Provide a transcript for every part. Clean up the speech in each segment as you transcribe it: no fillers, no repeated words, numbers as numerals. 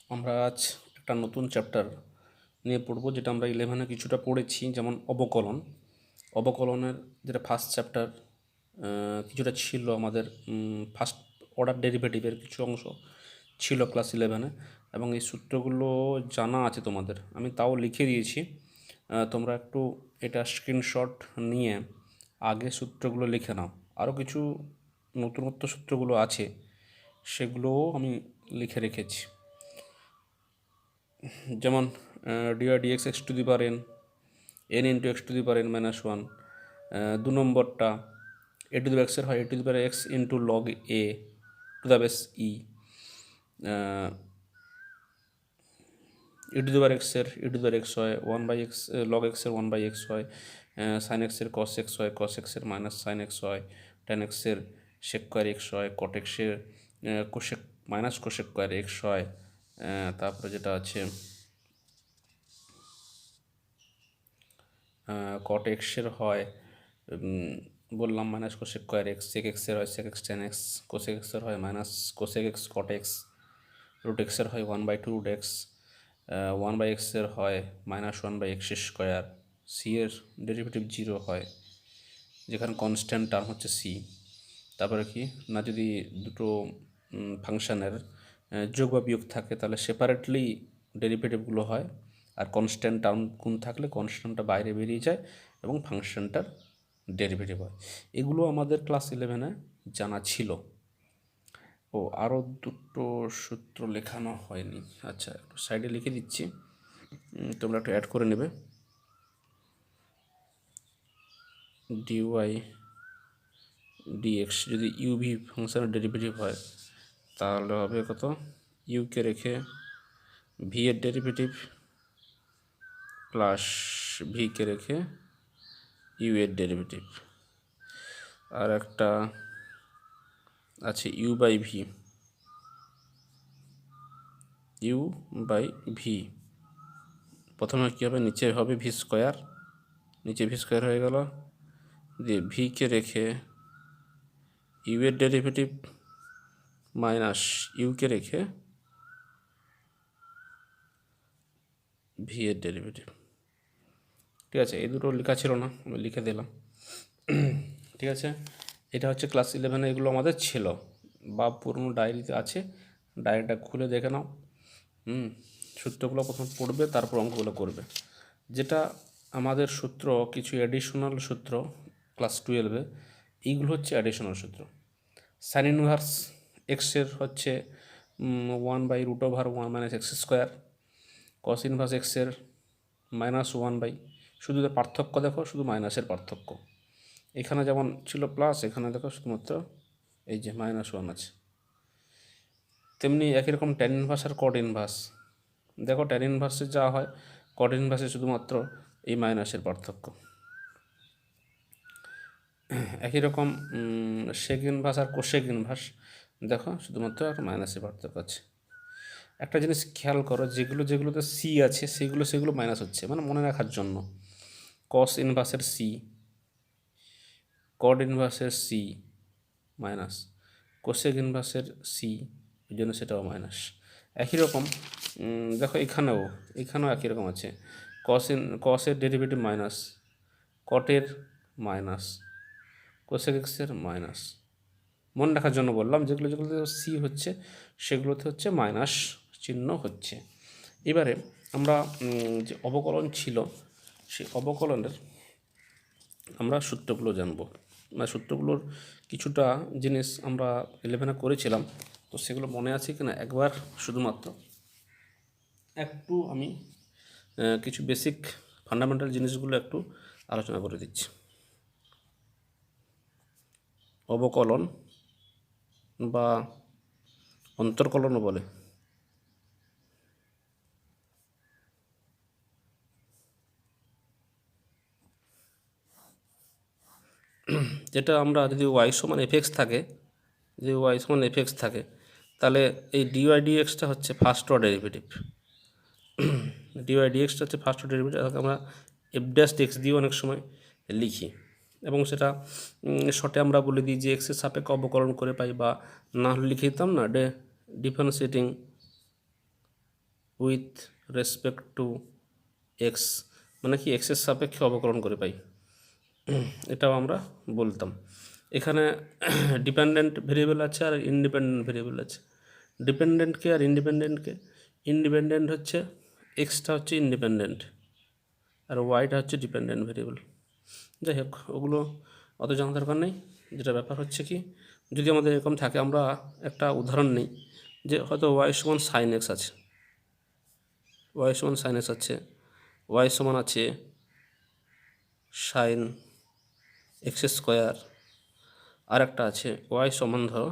আমরা আজ একটা নতুন চ্যাপ্টার নিয়ে পড়ব, যেটা আমরা 11-এ কিছুটা পড়েছি, যেমন অবকলন। অবকলনের যেটা ফার্স্ট চ্যাপ্টার কিছুটা ছিল আমাদের, ফার্স্ট অর্ডার ডেরিভেটিভের কিছু অংশ ছিল ক্লাস 11-এ, এবং এই সূত্রগুলো জানা আছে তোমাদের, আমি তাও লিখে দিয়েছি। তোমরা একটু এটা স্ক্রিনশট নিয়ে আগে সূত্রগুলো লিখে নাও। আরও কিছু নতুনত্ব সূত্রগুলো আছে, সেগুলোও আমি লিখে রেখেছি। যেমন dy dx x to the power n into x to the power n minus one. 2 নম্বরটা এ টু দি পাওয়ার এক্সের হয় a to the power x into log a to the base e. E to the power এক্সের e to the power x হয় 1/x, log এক্সের 1/x হয়, sign এক্সের কস x হয়, cos এক্সের minus sine x হয়, টেন এক্সের sec square x হয়, কট এক্সের cosec minus cosec square x হয়। তারপরে যেটা আছে কট এক্সের হয় বললাম minus cosec square x, sec এক্সের হয় sec x tan x, cosec এক্সের হয় minus cosec x cot x, root এক্সের হয় 1/2 রুট এক্স, 1/xের হয় -1/x স্কোয়ার, সি এর ডেরিভেটিভ 0 হয় যেখানে কনস্ট্যান্ট টার্ম হচ্ছে সি। তারপরে কি না, যদি দুটো ফাংশানের যোগ বা বিয়োগ থাকে তাহলে সেপারেটলি ডেরিভেটিভগুলো হয়, আর কনস্ট্যান্ট টার্ম গুণ থাকলে কনস্ট্যান্টটা বাইরে বেরিয়ে যায় এবং ফাংশনটার ডেরিভেটিভ হয়। এগুলো আমাদের ক্লাস 11-এ জানা ছিল। ও আরও দুটো সূত্র লেখানো হয়নি, আচ্ছা একটু সাইডে লিখে দিচ্ছি, তোমরা একটু অ্যাড করে নেবে। ডিওয়াই ডিএক্স যদি ইউভি ফাংশনের ডেরিভেটিভ হয় তাহলে হবে কত, ইউকে রেখে ভি এর ডেরিভেটিভ প্লাস ভিকে রেখে ইউ এর ডেরিভেটিভ, আর একটা আছে u by v, u by v. প্রথমে কী হবে, নিচে হবে ভি স্কোয়ার, নিচে ভি স্কোয়ার হয়ে গেল, দিয়ে ভিকে রেখে ইউ এর ডেরিভেটিভ মাইনাস ইউকে রেখে ভি এর ডেরিভেটিভ। ঠিক আছে, এই দুটো লেখা ছিল না, আমি লিখে দিলাম। ঠিক আছে, এটা হচ্ছে ক্লাস 11-এ এগুলো আমাদের ছিল, বা পুরনো ডায়েরিতে আছে, ডায়েরিটা খুলে দেখে নাও। সূত্রগুলো প্রথম পড়বে, তারপর অঙ্কগুলো করবে। যেটা আমাদের সূত্র, কিছু অ্যাডিশনাল সূত্র ক্লাস 12-এ, এইগুলো হচ্ছে অ্যাডিশনাল সূত্র। সাইন ইনভার্স এক্সের হচ্ছে 1/√1 - x স্কোয়ার, কস ইনভার্স এক্সের -1/, শুধু পার্থক্য দেখো, শুধু মাইনাসের পার্থক্য। এখানে যেমন ছিল প্লাস, এখানে দেখো শুধুমাত্র এই যে -1 আছে। তেমনি একই রকম ট্যান ইনভার্স আর কট ইনভার্স, দেখো ট্যান ইনভার্সে যা হয় কট ইনভার্সে শুধুমাত্র এই মাইনাসের পার্থক্য। একই রকম সেক ইনভার্স আর কোশেক ইনভার্স, দেখো শুধুমাত্র একটা মাইনাসের পার্থক্য আছে। একটা জিনিস খেয়াল করো, যেগুলোতে সি আছে সেগুলো মাইনাস হচ্ছে, মানে মনে রাখার জন্য। কস ইনভার্সের সি, কট ইনভার্সের সি মাইনাস, কোসেক ইনভার্সের সি, ওই জন্য সেটাও মাইনাস। একই রকম দেখো এখানেও একই রকম আছে, কসের ডেরিভেটিভ মাইনাস, কটের মাইনাস, কোসেক এক্সের মাইনাস। মনে রাখার জন্য বললাম, যেগুলোতে সি হচ্ছে সেগুলোতে হচ্ছে মাইনাস চিহ্ন হচ্ছে। এবারে আমরা যে অবকলন ছিল, সেই অবকলনের আমরা সূত্রগুলো জানবো। মানে সূত্রগুলোর কিছুটা জিনিস আমরা 11-এ করেছিলাম, তো সেগুলো মনে আছে কিনা একবার শুধুমাত্র একটু আমি কিছু বেসিক ফান্ডামেন্টাল জিনিসগুলো একটু আলোচনা করে দিচ্ছি। অবকলন বা অন্তর্কলনও বলে। যেটা আমরা যদি ওয়াই সমান এফএক্স থাকে, যদি ওয়াই সমান এফএক্স থাকে, তাহলে এই ডিওয়াই ডিএক্সটা হচ্ছে ফার্স্ট অর্ডার ডেরিভেটিভ। ডিওয়াই ডিএক্সটা হচ্ছে ফার্স্ট অর্ডার ডেরিভেটিভ, আমরা এফ ড্যাশ এক্স দিয়ে অনেক সময় লিখি, এবং সেটা শর্টে আমরা বলে দিই যে এক্সের সাপেক্ষে অবকলন করে পাই, বা না হলে লিখে দিতাম না differentiating with respect to x, মানে কি এক্সের সাপেক্ষে অবকলন করে পাই, এটাও আমরা বলতাম। এখানে ডিপেন্ডেন্ট ভেরিয়েবল আছে আর ইন্ডিপেন্ডেন্ট ভেরিয়েবল আছে। ডিপেন্ডেন্টকে আর ইন্ডিপেন্ডেন্টকে, ইন্ডিপেন্ডেন্ট হচ্ছে এক্সটা হচ্ছে ইন্ডিপেন্ডেন্ট আর ওয়াইটা হচ্ছে ডিপেন্ডেন্ট ভেরিয়েবল। যাই হোক, ওগুলো অত জানা দরকার নেই। যেটা ব্যাপার হচ্ছে কি, যদি আমাদের এরকম থাকে, আমরা একটা উদাহরণ নিই যে হয়তো ওয়াই সমান সাইন এক্স আছে, ওয়াই সমান সাইন এক্স আছে, ওয়াই সমান আছে সাইন এক্স স্কোয়ার, আর একটা আছে ওয়াই সমান ধরো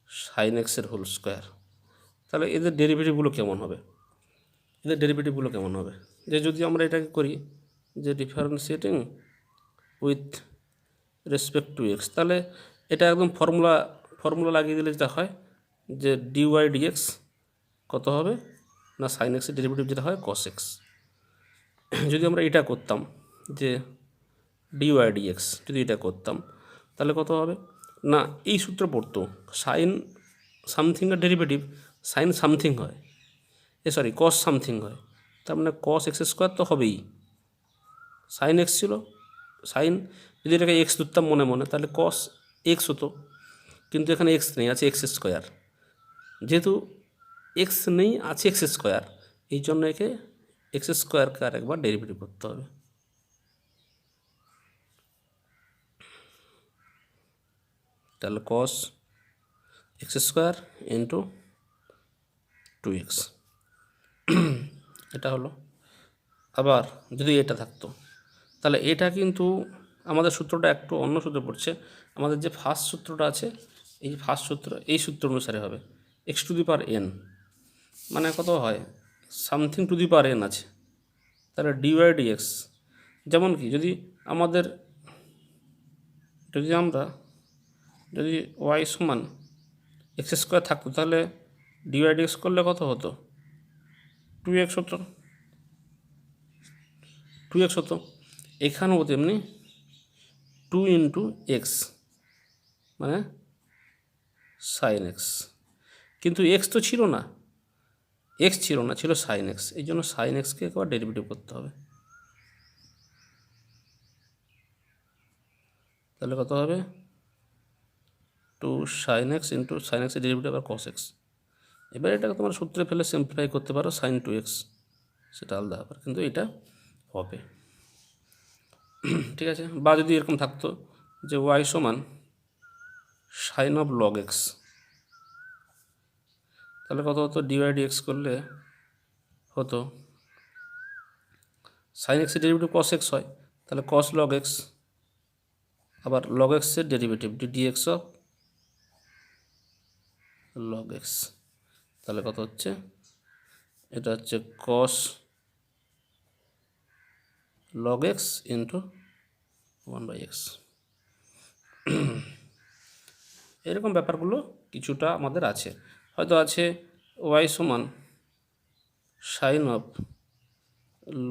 সাইন এক্সের হোল স্কোয়ার। তাহলে এদের ডেরিভেটিভগুলো কেমন হবে, এদের ডেরিভেটিভগুলো কেমন হবে? যে যদি আমরা এটাকে করি যে differentiating with respect to x, তাহলে এটা একদম ফর্মুলা লাগিয়ে দিলে যেটা হয় যে ডিওয়াই ডিএক্স কত হবে না, সাইন এক্সের ডেরিভেটিভ যেটা হয় কস এক্স। যদি আমরা এটা করতাম যে ডিওয়াই ডিএক্স, যদি এটা করতাম তাহলে কত হবে না, এই সূত্র পড়তো সাইন সামথিংয়ের ডেরিভেটিভ সাইন সামথিং হয়, সরি কস সামথিং হয়, তার মানে কস এক্স স্কোয়ার তো হবেই। সাইন এক্স ছিল, সাইন যদি এটাকে এক্স ধরতাম মনে মনে তাহলে কস এক্স হতো, কিন্তু এখানে এক্স নেই, আছে এক্স স্কোয়ার। যেহেতু এক্স নেই, আছে এক্স স্কোয়ার, এই জন্য একে এক্স স্কোয়ারকে আর একবার ডেরিভেটিভ করতে হবে। তাহলে cos x square into 2x, এটা হলো। আবার যদি এটা থাকতো তাহলে এটা কিন্তু আমাদের সূত্রটা একটু অন্য সূত্র পড়ছে। আমাদের যে ফার্স্ট সূত্রটা আছে, এই ফার্স্ট সূত্র, এই সূত্র অনুসারে হবে x to the power N, মানে কত হয় something to the power N আছে, তাহলে ডিওয়াই ডিএক্স। যেমন কি যদি আমাদের যদি ওয়াই সমান এক্স স্কোয়ার থাকতো, তাহলে ডিওয়াই ডিএক্স করলে কত হতো, 2x হতো, 2x হতো। এখানেও তেমনি 2 ইন্টু এক্স মানে সাইন এক্স, কিন্তু এক্স তো ছিল না, এক্স ছিল না, ছিল সাইন এক্স, এই জন্য সাইন এক্সকে একবার ডেরিভেটিভ করতে হবে। তাহলে কত হবে 2 সাইন এক্স ইন্টু সাইন এক্সের ডেরিভেটিভ আবার কস এক্স। এবার এটাকে তোমার সূত্রে ফেলে সিম্পলিফাই করতে পারো সাইন 2x, সেটা আলাদা ব্যাপার, কিন্তু এটা হবে। ঠিক আছে, বা যদি এরকম থাকতো যে ওয়াই সমান সাইন অফ লগ এক্স, তাহলে কত হতো ডিওয়াই ডিএক্স করলে হতো সাইন এক্সের ডেরিভেটিভ কস এক্স হয়, তাহলে কস লগ এক্স, আবার লগ এক্সের derivative dx of log x, তাহলে কত হচ্ছে, এটা হচ্ছে কস লগ এক্স ইন্টু 1/x। এরকম ব্যাপারগুলো কিছুটা আমাদের আছে, হয়তো আছে ওয়াই সমান sine of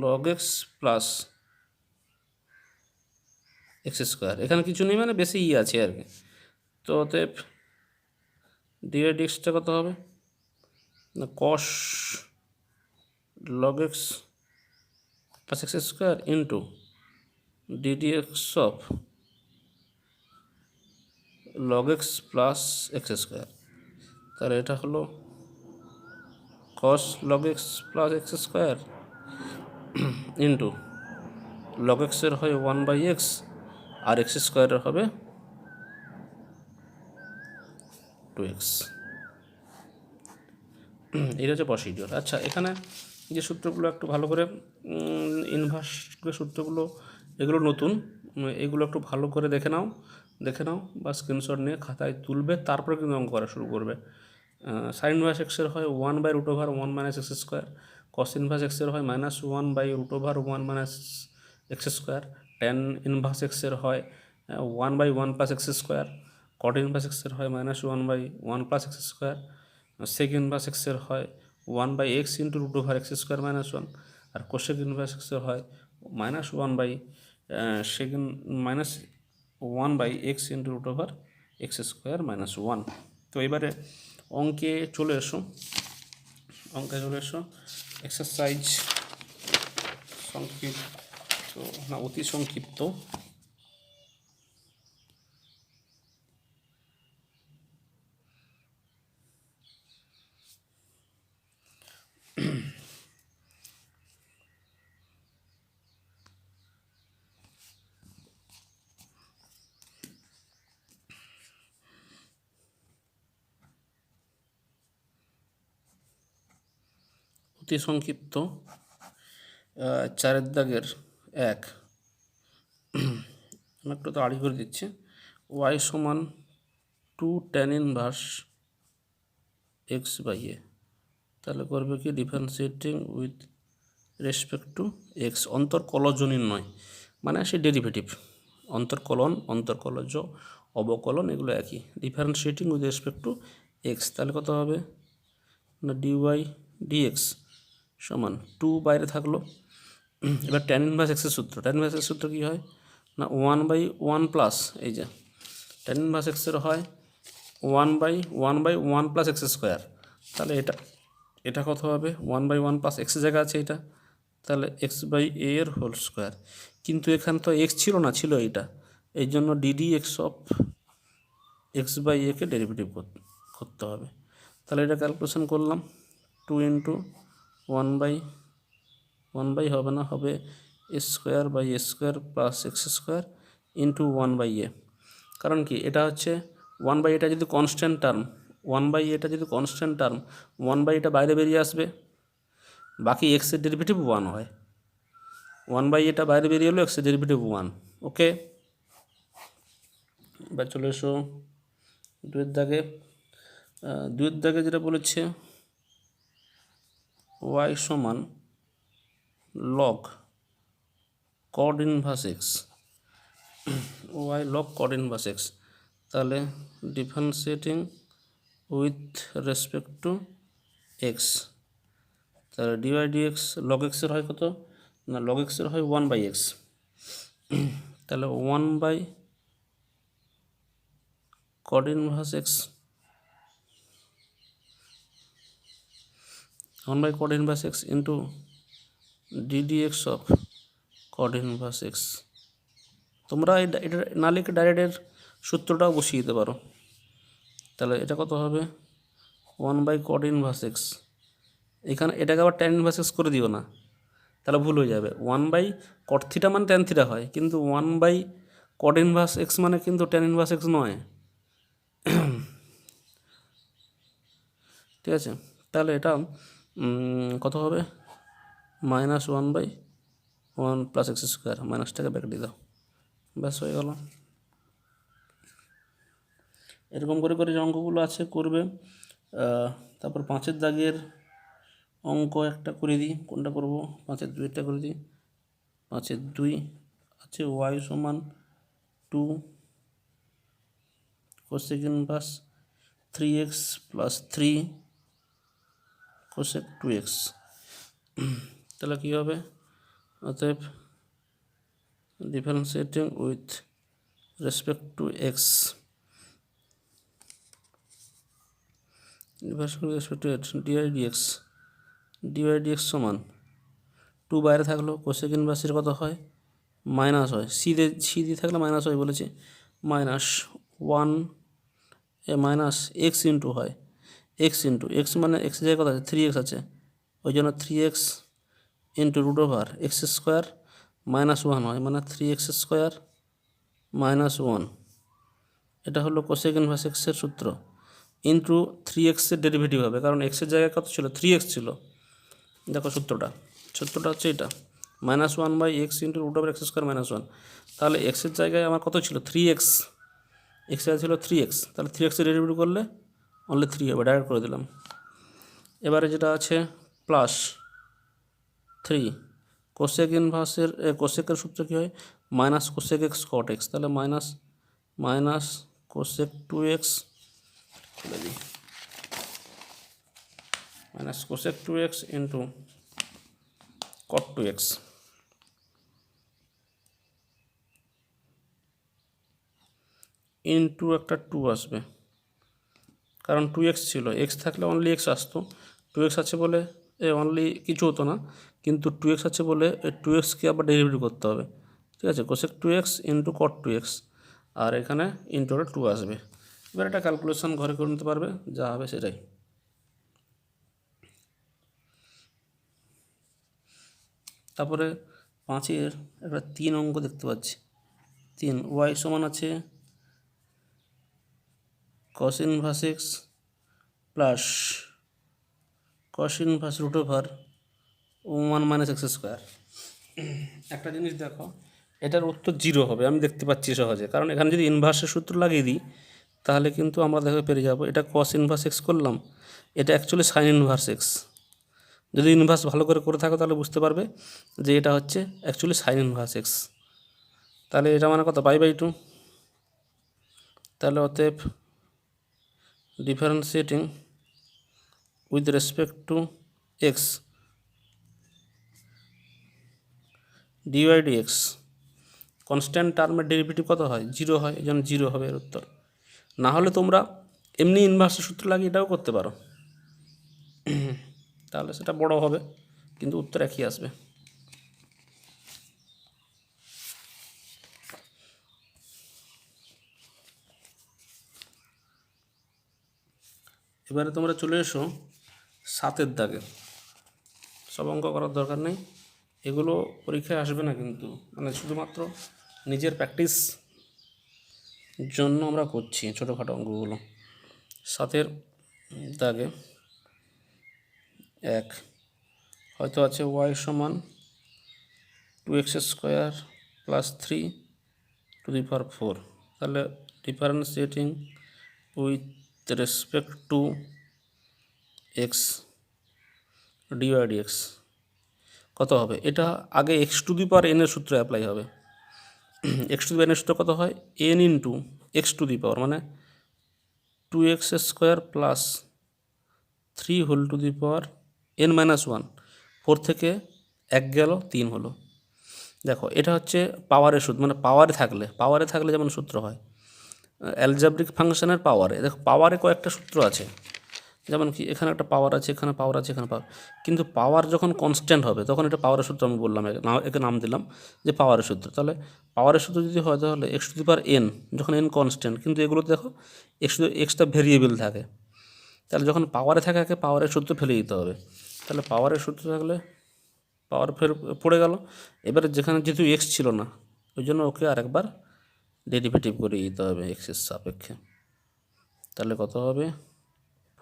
log x plus x square, এখানে কিছু নেই মানে বেশি আছে আর কি। তো অতএব ডিওয়াই ডিএক্সটা কত হবে না, কস log x plus x square into ddx of log x plus x square, তাহলে এটা হলো কস log x plus x square into log এক্সের হয় 1/x আর এক্স স্কোয়ারের হবে 2x। এটা হচ্ছে প্রসিডিওর। আচ্ছা, এখানে যে সূত্রগুলো একটু ভালো করে ইনভার্স সূত্রগুলো, এগুলো নতুন, এগুলো একটু ভালো করে দেখে নাও বা স্ক্রিনশট নিয়ে খাতায় তুলবে, তারপরে কিন্তু অঙ্ক করা শুরু করবে। সাইন ইনভার্স এক্সের হয় 1/√1 minus x square, cos inverse এক্সের হয় -1/√1 এক্স স্কোয়ার, ট্যান ইনভার্স এক্সের হয় 1/1 plus x square, cot inverse এক্সের হয় -1/1 plus x square, sec inverse এক্সের হয় 1/x ইন্টু √x স্কোয়ার -1, আর কোসেক ইনভার্স এক্সের হয় -1/x ইন্টু √x স্কোয়ার -1। তো এবারে অঙ্কে চলে এসো। অঙ্কে চলে এসো। এক্সারসাইজ সংক্ষিপ্ত না অতি সংক্ষিপ্ত। অতি সংক্ষিপ্ত 4 দাগের 1 আমি একটু তাড়ি করে দিচ্ছি। y সমান 2 tan inverse x by a. তাহলে করবে কি differentiating with respect to x, অন্তর্কলজনীন নয়, মানে সে ডেরিভেটিভ। অন্তর্কলন, অন্তর্কলজ, অবকলন এগুলো একই। Differentiating with respect to x, তাহলে কত হবে না ডিওয়াই ডিএক্স সমান 2 বাইরে থাকলো। এবার ট্যান ইনভার্স এক্সের সূত্র, ট্যান ইনভার্স এক্সের সূত্র কী হয় না 1/1 প্লাস, এই যে ট্যান ইনভার্স এক্সের হয় 1/1 প্লাস এক্স স্কোয়ার। তাহলে এটা কত হবে 1/1 প্লাস এক্সের জায়গা আছে এটা, তাহলে এক্স বাই এ এর হোল স্কোয়ার। কিন্তু এখানে তো এক্স ছিল না, ছিল এইটা, এই জন্য d d x of x by একে ডেরিভেটিভ করতে হবে। তাহলে এটা ক্যালকুলেশন করলাম 2 ইন্টু 1/1 হবে না, হবে a square by a square plus x square into 1/a। কারণ কি এটা হচ্ছে 1/a এটা যদি কনস্ট্যান্ট টার্ম, 1/a এটা যদি কনস্ট্যান্ট টার্ম, 1/a এটা বাইরে বেরিয়ে আসবে, বাকি এক্সের ডেরিভেটিভ 1 হয়। 1/a এটা বাইরে বেরিয়ে এলো, এক্সের ডেরিভেটিভ 1। ওকে, এবার চলে এসো 2 দাগে। 2 দাগে যেটা বলেছে y সমান log cot inverse x, y log cot inverse x, তাহলে differentiating with respect to x, তাহলে ডিওয়াই ডিএক্স লগ এক্সের হয় কত না লগ এক্সের হয় 1/x, তাহলে 1 cot inverse x, 1 cot inverse x into ddx of cot inverse x. তোমরা এটা না লিখে ডাইরেক্টের সূত্রটাও বসিয়ে দিতে পারো। তাহলে এটা কত হবে 1 cot ইনভার্স এক্স, এখানে এটাকে আবার ট্যান ইনভার্স এক্স করে দিও না, তাহলে ভুল হয়ে যাবে। 1 cot থিটা মানে ট্যান থিটা হয়, কিন্তু 1 cot ইনভার্স এক্স মানে কিন্তু ট্যান ইনভার্স এক্স নয়। ঠিক আছে, তাহলে এটা কত হবে -1/1 প্লাস এক্স স্কোয়ার, মাইনাসটাকে ব্যাক দিয়ে দাও, ব্যাস হয়ে গেল। এরকম করে করে যে অঙ্কগুলো আছে করবে। তারপর 5 দাগের অঙ্ক একটা করে দিই, কোনটা করব 5 2টা করে দিই। 5 2 আছে y সমান 2 cosec inverse 3x plus 3 cosec 2x, তাহলে কী হবে অতএব differentiating with respect to x, dy dx সমান 2 বাইরে থাকলো, কোসেক ইনভার্সের কত হয় মাইনাস হয়, সি দিয়ে থাকলে মাইনাস হয় বলেছি, -1 মাইনাস এক্স ইন্টু হয় এক্স মানে এক্স জায়গায় কত আছে 3x আছে, ওই জন্য 3x into root over x square -1 হয়, মানে 3x স্কোয়ার -1। এটা হলো কোসেক ইনভার্স এক্সের সূত্র, ইন্টু 3x এর ডেরিভেটিভ হবে, কারণ এক্সের জায়গায় কত ছিল 3x ছিল। দেখো সূত্রটা হচ্ছে এটা -1/x into root over x square -1, তাহলে এক্সের জায়গায় আমার কত ছিল 3x, এক্সের ছিল 3x, তাহলে 3x এর ডেরিভেটিভ করলে অনলি 3 হবে, ডাইরেক্ট করে দিলাম। এবারে যেটা আছে +3 কোসেক ইনভার্সের কোসেকের সূত্র কী হয় minus cosec x cot x, তাহলে মাইনাস কোসেক 2x করে দিই, minus cosec 2x into cot 2x, into একটা 2 আসবে, কারণ 2x ছিল, এক্স থাকলে অনলি এক্স আসতো, 2x আছে বলে অনলি কিছু হতো না, কিন্তু 2x আছে বলে 2xকে আবার ডেরিভেটিভ করতে হবে, ঠিক আছে। Cosec 2x into cot 2x, আর এখানে ইন্টু 2 আসবে। এবার এটা ক্যালকুলেশন ঘরে করে নিতে পারবে, যা হবে সেটাই। তারপরে 5-এর একটা 3 অঙ্ক দেখতে পাচ্ছি। 3 y সমান আছে cos inverse x plus cos inverse root over 1 minus x square. একটা জিনিস দেখো, এটার উত্তর 0 হবে, আমি দেখতে পাচ্ছি সহজে, কারণ এখানে যদি ইনভার্সের সূত্র লাগিয়ে দিই তাহলে কিন্তু আমরা দেখে পেরে যাব। এটা cos ইনভার্স এক্স করলাম, এটা অ্যাকচুয়ালি সাইন ইনভার্স এক্স। যদি ইনভার্স ভালো করে থাকো তাহলে বুঝতে পারবে যে এটা হচ্ছে অ্যাকচুয়ালি সাইন ইনভার্স এক্স। তাহলে এটা মানে কত, π/2। তাহলে অতএব differentiating with respect to x dy/dx, constant টার্মের ডেরিভেটিভ কত হয়, 0 হয়, এই জন্য 0 হবে এর উত্তর। না হলে তোমরা এমনি ইনভার্সের সূত্র লাগিয়ে এটাও করতে পারো, তাহলে সেটা বড় হবে, কিন্তু উত্তর একই আসবে। এবারে তোমরা চলে এসো 7-এর দাগে। সব অঙ্ক করার দরকার নেই, এগুলো পরীক্ষায় আসবে না, কিন্তু মানে শুধুমাত্র নিজের প্র্যাকটিস জন্য আমরা করছি ছোটোখাটো অঙ্কগুলো। 7-এর দাগে 1 হয়তো আছে y সমান 2x স্কোয়ার প্লাস 3^4। তাহলে differentiating with respect to x dy/dx কত হবে। এটা আগে x⁴n এর সূত্রে অ্যাপ্লাই হবে। x⁴n এর সূত্র কত হয়, n ইন্টু x⁴ মানে 2x স্কোয়ার প্লাস 3^n-1, 4 থেকে 1 গেল 3 হলো। দেখো এটা হচ্ছে পাওয়ারের সূত্র, মানে পাওয়ারে থাকলে যেমন সূত্র হয় অ্যালজাব্রিক ফাংশনের পাওয়ারে। দেখো পাওয়ারে কয়েকটা সূত্র আছে, যেমন কি এখানে একটা পাওয়ার আছে, এখানে পাওয়ার আছে, এখানে পাওয়ার, কিন্তু পাওয়ার যখন কনস্ট্যান্ট হবে তখন এটা পাওয়ারের সূত্র আমি বললাম, একে নাম দিলাম যে পাওয়ারের সূত্র। তাহলে পাওয়ারের সূত্র যদি হয় তাহলে x⁴n, যখন n কনস্ট্যান্ট, কিন্তু এগুলোতে দেখো এক্সটা ভেরিয়েবল থাকে, তাহলে যখন পাওয়ারে থাকে একে পাওয়ারের সূত্র ফেলে দিতে হবে। তাহলে পাওয়ারের সূত্র থাকলে পাওয়ার পড়ে গেল। এবারে যেখানে যেহেতু এক্স ছিল না, ওই জন্য ওকে আরেকবার ডেরিভেটিভ করে দিতে হবে এক্সের সাপেক্ষে। তাহলে কত হবে,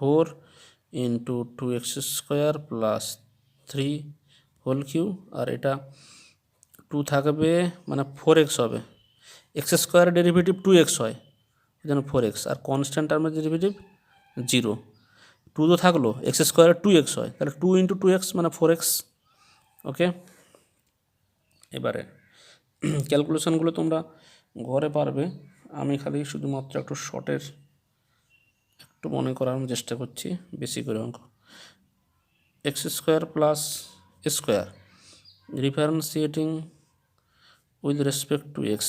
4 ইন্টু 2x স্কোয়ার প্লাস 3^3, আর এটা 2 থাকবে মানে 4x হবে। এক্স স্কোয়ারের ডেরিভেটিভ 2x হয়, ওই জন্য 4x, আর কনস্ট্যান্ট টার্মের ডেরিভেটিভ 0। 2 তো থাকলো, এক্স স্কোয়ারের 2x হয়, তাহলে 2 ইন্টু 2x মানে 4x। ওকে, এবারে ক্যালকুলেশনগুলো তোমরা ঘরে পারবে, আমি খালি শুধুমাত্র একটু শর্টের একটু মনে করার চেষ্টা করছি, বেশি করে অঙ্ক। x² plus square differentiating with respect to x,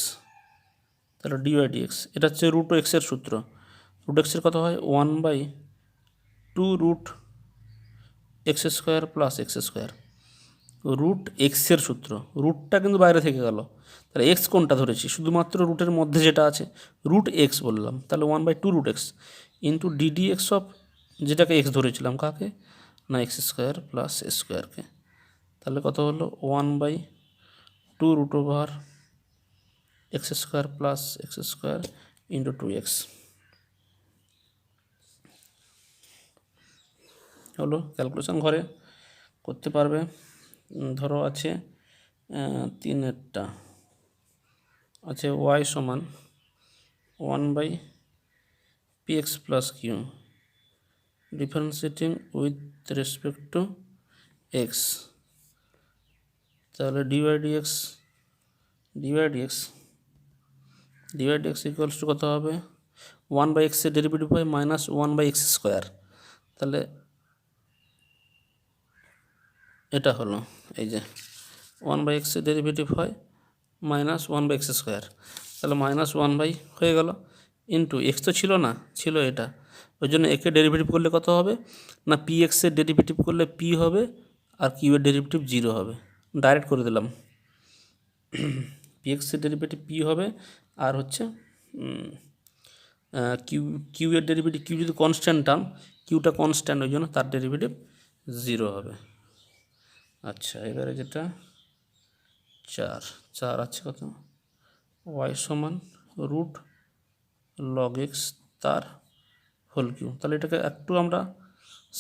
তাহলে dy/dx, এটা হচ্ছে √x এর সূত্র। √x এর কত হয়, 1/2√x² প্লাস x²। √x এর সূত্র, রুটটা কিন্তু বাইরে থেকে গেল, তাহলে এক্স কোনটা ধরেছি, শুধুমাত্র রুটের মধ্যে যেটা আছে √x বললাম, তাহলে 1/2√x ইন্টু ddx অফ, যেটাকে এক্স ধরেছিলাম কাকে না x² প্লাস স্কোয়ারকে। তাহলে কত হলো 1/2√x² plus x² into 2x হলো। ক্যালকুলেশন ঘরে করতে পারবে। ধরো আছে 3-এরটা আছে y সমান 1/px plus q differentiating with respect to x. তাহলে dy/dx ইকুয়ালস টু কত হবে, 1/x এর ডেরিভেটিভ হয় -1/x²। তাহলে এটা হলো এই যে 1/x এর ডেরিভেটিভ হয় -1/x², তাহলে -1 হয়ে গেল, ইন্টু এক্স তো ছিল না, ছিল এটা, ওই জন্য একে ডেরিভেটিভ করলে কত হবে না পি এক্সের ডেরিভেটিভ করলে পি হবে আর কিউ এর ডেরিভেটিভ 0 হবে। ডাইরেক্ট করে দিলাম, পি এক্সের ডেরিভেটিভ পি হবে আর হচ্ছে কিউ এর ডেরিভেটিভ, কিউ যদি কনস্ট্যান্ট টার্ম, কিউটা কনস্ট্যান্ট ওই জন্য তার ডেরিভেটিভ 0 হবে। আচ্ছা এবারে যেটা 4 আছে কত ওয়াই সমান রুট লগ এক্স তার হোল কিউ। তাহলে এটাকে একটু আমরা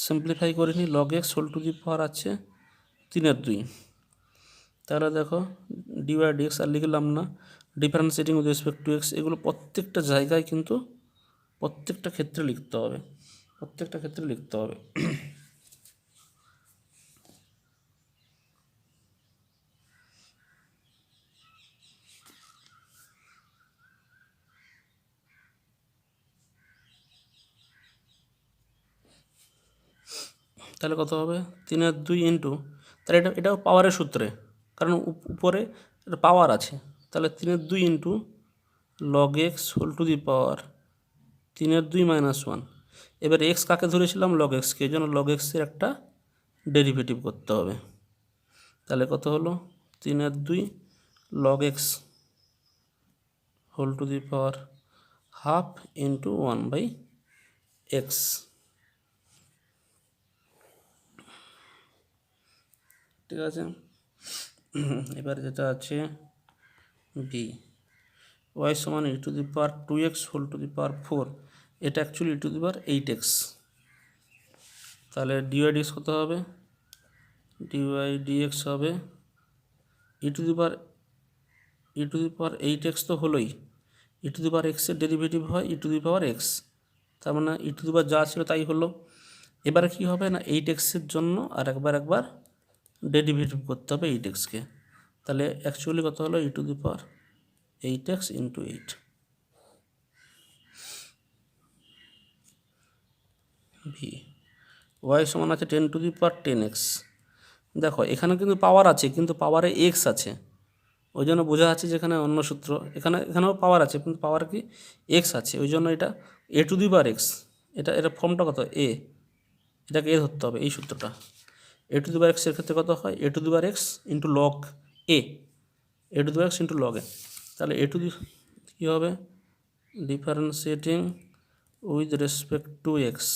সিম্পলিফাই করে নিই। Log x whole to the power আছে 3/2। তাহলে দেখো ডিওয়াই ডিএক্স আর লিখলাম না, differentiating with respect to x, এগুলো প্রত্যেকটা জায়গায় কিন্তু প্রত্যেকটা ক্ষেত্রে লিখতে হবে, প্রত্যেকটা ক্ষেত্রে লিখতে হবে। তাহলে কত হবে 3/2 ইন্টু, তাহলে এটাও পাওয়ারের সূত্রে, কারণ উপরে এটা পাওয়ার আছে। তাহলে 3/2 into log x whole to the power 3/2 - 1। এবার এক্স কাকে ধরেছিলাম লগ এক্সকে, এই জন্য লগ এক্সের একটা ডেরিভেটিভ করতে হবে। তাহলে কত হলো 3/2 log x whole to the power half into 1/x। ঠিক আছে, এবার যেটা আছে বি, ওয়াই সমান e to the power 2x whole to the power 4, এটা actually E to the power 8x। তাহলে ডিওয়াই ডিএক্স কত হবে, ডিওয়াই ডিএক্স হবে ই টু দি পাওয়ার 8x তো হলোই, ই টু দি পাওয়ার এক্সের ডেরিভেটিভ হয় ই টু দি পাওয়ার এক্স, তার মানে ই টু দি পাওয়ার যা ছিল তাই হলো। এবারে কী হবে না 8xের জন্য আর একবার ডেরিভেটিভ করতে হবে 8xকে। তাহলে অ্যাকচুয়ালি কত হলো e to the power 8x into 8। V y সমান আছে 10 টু দি পাওয়ার 10x। দেখো এখানে কিন্তু পাওয়ার আছে কিন্তু পাওয়ারে এক্স আছে, ওই জন্য বোঝা যাচ্ছে যে এখানে অন্য সূত্র, এখানেও পাওয়ার আছে কিন্তু পাওয়ার কি এক্স আছে, ওই জন্য এটা এ টু দি পাওয়ার এক্স। এটা ফর্মটা কত এ, এটাকে এ ধরতে হবে এই সূত্রটা। এ টু দি পাওয়ার এক্সের ক্ষেত্রে কত হয় a to the power x into log a, a to the power x into log a. তাহলে এ টু দি কী হবে differentiating with respect to x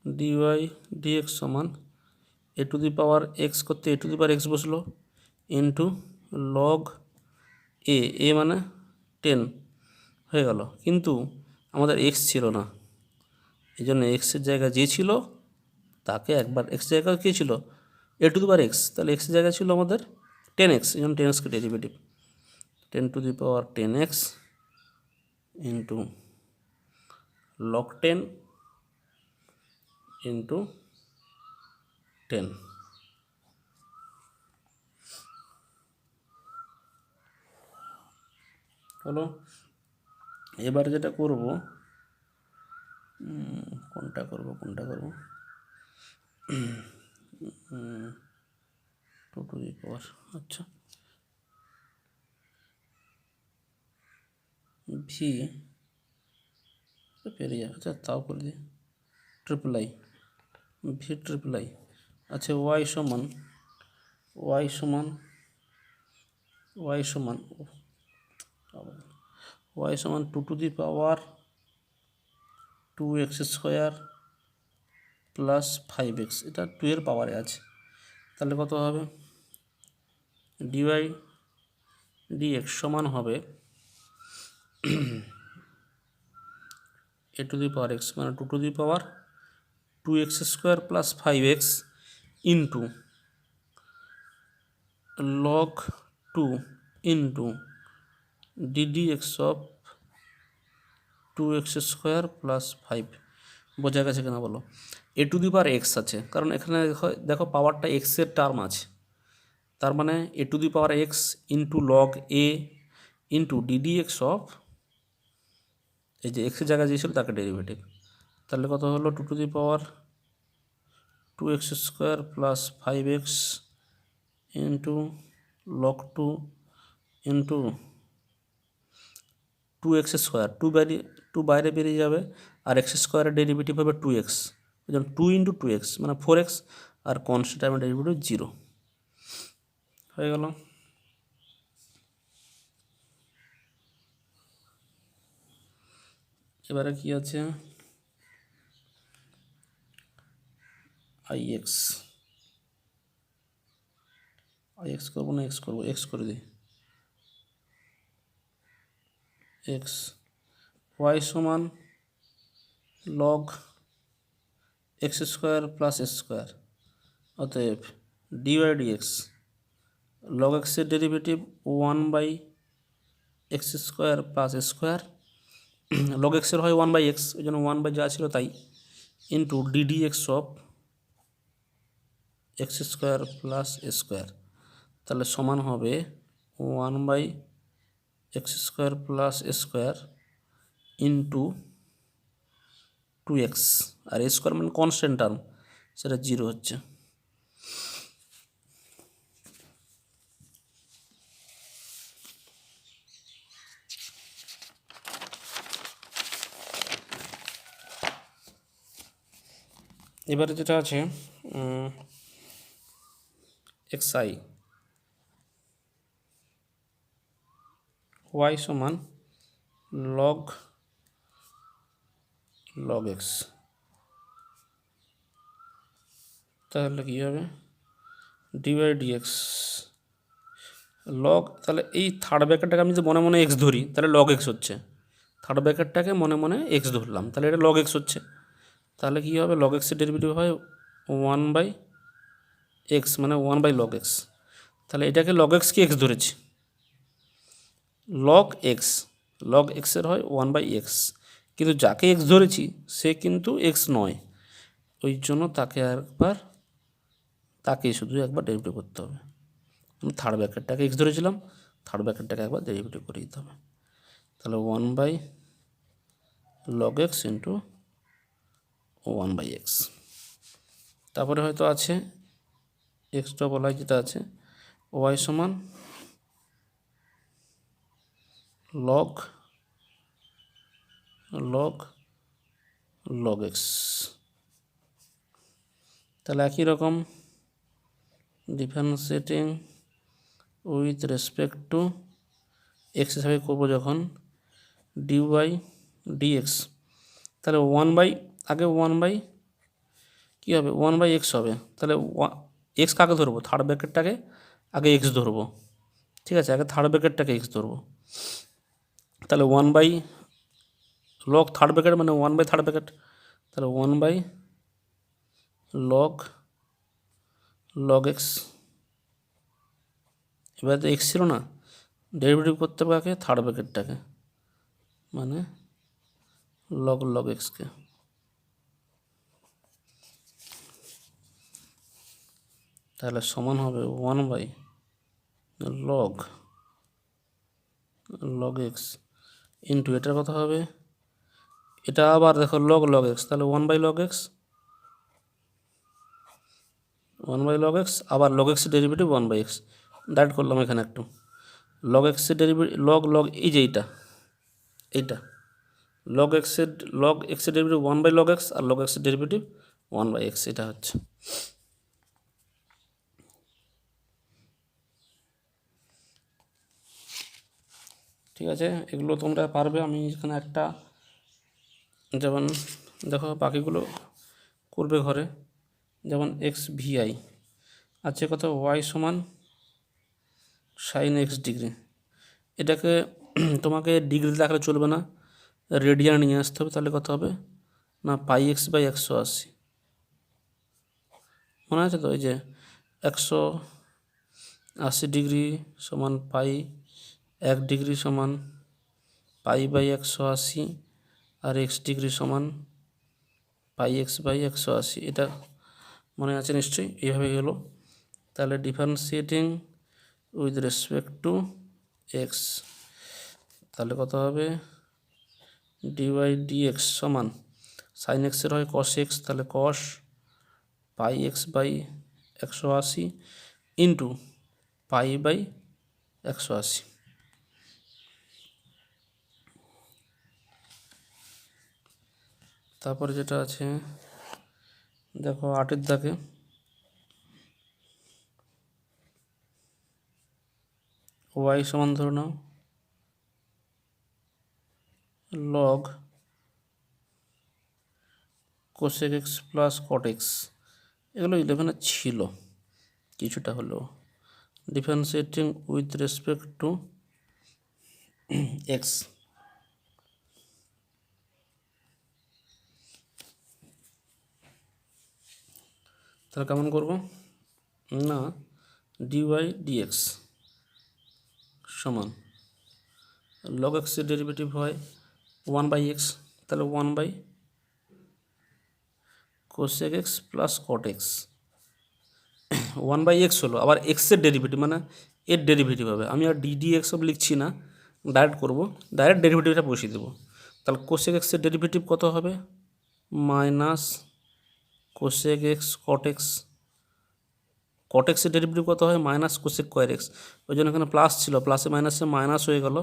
dy dx সমান a to the power x করতে a to the power x বসলো into log a মানে 10 হয়ে গেল, কিন্তু আমাদের এক্স ছিল না, এই জন্য এক্সের জায়গায় যে ছিল তাকে একবার এক্স জায়গায় কী ছিল এ টু দি পাওয়ার এক্স, তাহলে এক্সের জায়গায় ছিল আমাদের 10x, এই জন্য 10xকে derivative 10 to the power 10x into log 10 into 10। হলো, এবার যেটা করব কোনটা করব 2 টু দি পাওয়ার, আচ্ছা ভি পেরিয়ে যাবে, আচ্ছা তাও করে দিই triple I, V triple I. আচ্ছা ওয়াই সমান ওয়াই সমান 2 to the power 2x square plus 5x, এটা 2 এর পাওয়ারে আছে। তাহলে কত হবে ডিওয়াই ডিএক্স সমান হবে এ টু দি পাওয়ার এক্স মানে 2 to the power 2x square plus 5x into log 2 into ddx of 2x square plus 5। বোঝা গেছে কিনা বলো, এ টু দি পাওয়ার এক্স আছে কারণ এখানে দেখো পাওয়ারটা এক্সের টার্ম আছে, তার মানে a to the power x into log a into ddx of এই যে এক্সের জায়গায় যে ছিল তাকে ডেরিভেটিভ। তাহলে কত হলো 2 to the power 2x square plus 5x into log 2 into 2 2x², two বাইরে বেরিয়ে যাবে, আর x² ডেরিভেটিভ হবে 2x, ওই জন্য 2 × 2x মানে 4x, আর কনস্ট্যান্ট টাইমের ডেরিভেটিভ 0 হয়ে গেল। এবারে কি আছে, ix করবো না x করবো, x করে দিই, x y সমান log x² + s², অতএব dy dx log x এর derivative 1/x² + s², log x এর হয় 1/x, ওই জন্য 1 যা ছিল তাই, into ddx of x² + s², তাহলে সমান হবে 1/x² + s² ইন্টু 2x, আর a² মানে কনস্ট্যান্ট টার্ম, সেটা 0 হচ্ছে। এবারে যেটা আছে xi y সমান log x, তাহলে কী হবে dy dx log, তাহলে এই থার্ড ব্র্যাকেটটাকে আমি যদি মনে মনে x ধরি তাহলে log x হচ্ছে, থার্ড ব্র্যাকেটটাকে মনে মনে x ধরলাম তাহলে এটা log x হচ্ছে, তাহলে কী হবে log x এর ডেরিভেটিভ হয় 1/x মানে 1/log x, তাহলে এটাকে log x কি x ধরেছি, log x এর হয় 1/x, কিন্তু যাকে x ধরেছি সে কিন্তু x নয়, ওই জন্য তাকেই শুধু একবার ডেরিভেটিভ করতে হবে। আমি থার্ড ব্র্যাকেটটাকে x ধরেছিলাম, থার্ড ব্র্যাকেটটাকে একবার ডেরিভেটিভ করে দিতে হবে, তাহলে 1/log x ইন্টু 1/x। তারপরে হয়তো আছে x⋯i যেটা আছে y সমান log x, তাহলে একই রকম differentiating with respect to x হিসাবে করবো যখন dy dx, তাহলে আগে 1/, কী হবে 1/x হবে, তাহলে x কাকে ধরবো, থার্ড ব্র্যাকেটটাকে আগে x ধরবো, ঠিক আছে, আগে থার্ড ব্র্যাকেটটাকে x ধরবো, তাহলে 1/log থার্ড ব্র্যাকেট মানে 1/থার্ড ব্র্যাকেট, তাহলে 1/log x, এবার তো x ছিল না, ডেরিভেটিভ করতে হবে আগে থার্ড ব্র্যাকেটটাকে মানে log x-কে, তাহলে সমান হবে 1/log x ইন্টু এটার কথা হবে, এটা আবার দেখো log x, তাহলে 1/log x আবার log x এর ডেরিভেটিভ 1/x, ডাইরেক্ট করলাম এখানে একটু, log x এর ডেরিভেটিভ log এই যে এইটা log x এর ডেরিভেটিভ 1/log x, আর log x এর ডেরিভেটিভ 1/x, এটা হচ্ছে। ঠিক আছে, এগুলো তোমরা পারবে, আমি এখানে একটা যেমন দেখো বাকিগুলো করবে ঘরে, যেমন xvi আছে কত y সমান sin x ডিগ্রি, এটাকে তোমাকে ডিগ্রিতে রাখলে চলবে না, রেডিয়ানে নিয়ে আসতে হবে, তাহলে কত হবে না πx/180, মনে আছে তো, এই যে 180 ডিগ্রি সমান পাই, 1 ডিগ্রি সমান π/180, আর x ডিগ্রি সমান πx/180, এটা মনে আছে নিশ্চয়ই, এইভাবে গেল, তাহলে differentiating with respect to x, তাহলে কত হবে dy dx সমান sin x এর হয় cos x, তাহলে cos πx/180 ইন্টু π/180, তারপরে যেটা আছে দেখো 8 দাগে ওয়াই সমান ধরে নাও log cosec x plus cot x, এগুলো 11 ছিল কিছুটা হলেও। Differentiating with respect to x, তাহলে কেমন করব না ডিওয়াই ডিএক্স সমান লগ এক্সের ডেরিভেটিভ হয় 1/x, তাহলে 1 cosec x plus cot x. 1/x হলো, আবার এক্সের ডেরিভেটিভ মানে এর ডেরিভেটিভ হবে। আমি আর ডিডিএক্স সব লিখছি না, ডাইরেক্ট করব, ডাইরেক্ট ডেরিভেটিভটা বসিয়ে দেবো। তাহলে কোসেক এক্সের ডেরিভেটিভ কত হবে minus cosec x cot x. Cot এক্সের ডেরিভেটিভ কত হয় মাইনাস কোসেক স্কয়ার এক্স, ওই জন্য এখানে প্লাস ছিল, প্লাসে মাইনাসে মাইনাস হয়ে গেল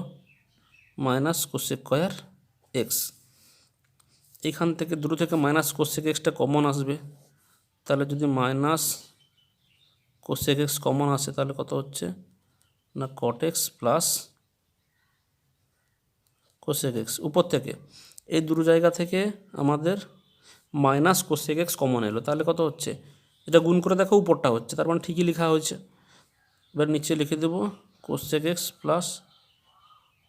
মাইনাস কোসেক স্কয়ার এক্স। এখান থেকে দুটো থেকে মাইনাস কোসেক এক্সটা কমন আসবে, তাহলে যদি মাইনাস কোসেক এক্স কমন আসে তাহলে কত হচ্ছে না cot x plus cosec x. উপর থেকে এই দুটো জায়গা থেকে আমাদের মাইনাস কোসেক এক্স কমন এলো, তাহলে কত হচ্ছে এটা গুণ করে দেখো উপরটা হচ্ছে, তার মানে ঠিকই লেখা হয়েছে। এবার নিচে লিখে দেবো cosec x plus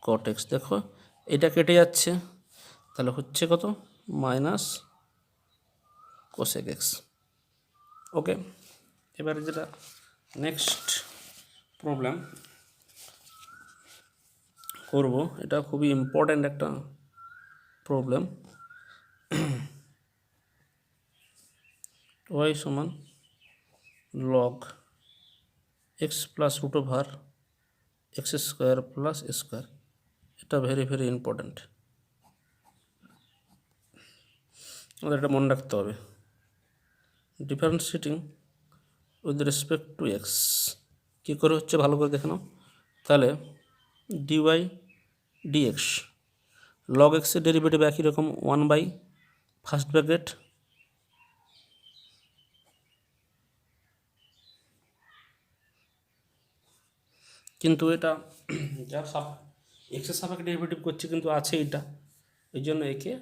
cot x. দেখো এটা কেটে যাচ্ছে, তাহলে হচ্ছে কত মাইনাস কোসেক এক্স। ওকে, এবারে যেটা নেক্সট প্রবলেম করব, এটা খুবই ইম্পর্ট্যান্ট একটা প্রবলেম। ওয়াই সমান log x plus root over x square plus square, এটা ভেরি ভেরি ইম্পর্ট্যান্ট, আমাদের এটা মনে রাখতে হবে। Differentiating with respect to x কী করে হচ্ছে ভালো করে দেখে নাও। তাহলে ডিওয়াই ডিএক্স লগ এক্সের ডেরিভেটিভ একই রকম 1 ফার্স্ট ব্র্যাকেট কিন্তু এটা যার এক্সের সাপেক্ষে ডেরিভেটিভ করছে কিন্তু আছে এটা, এই জন্য একে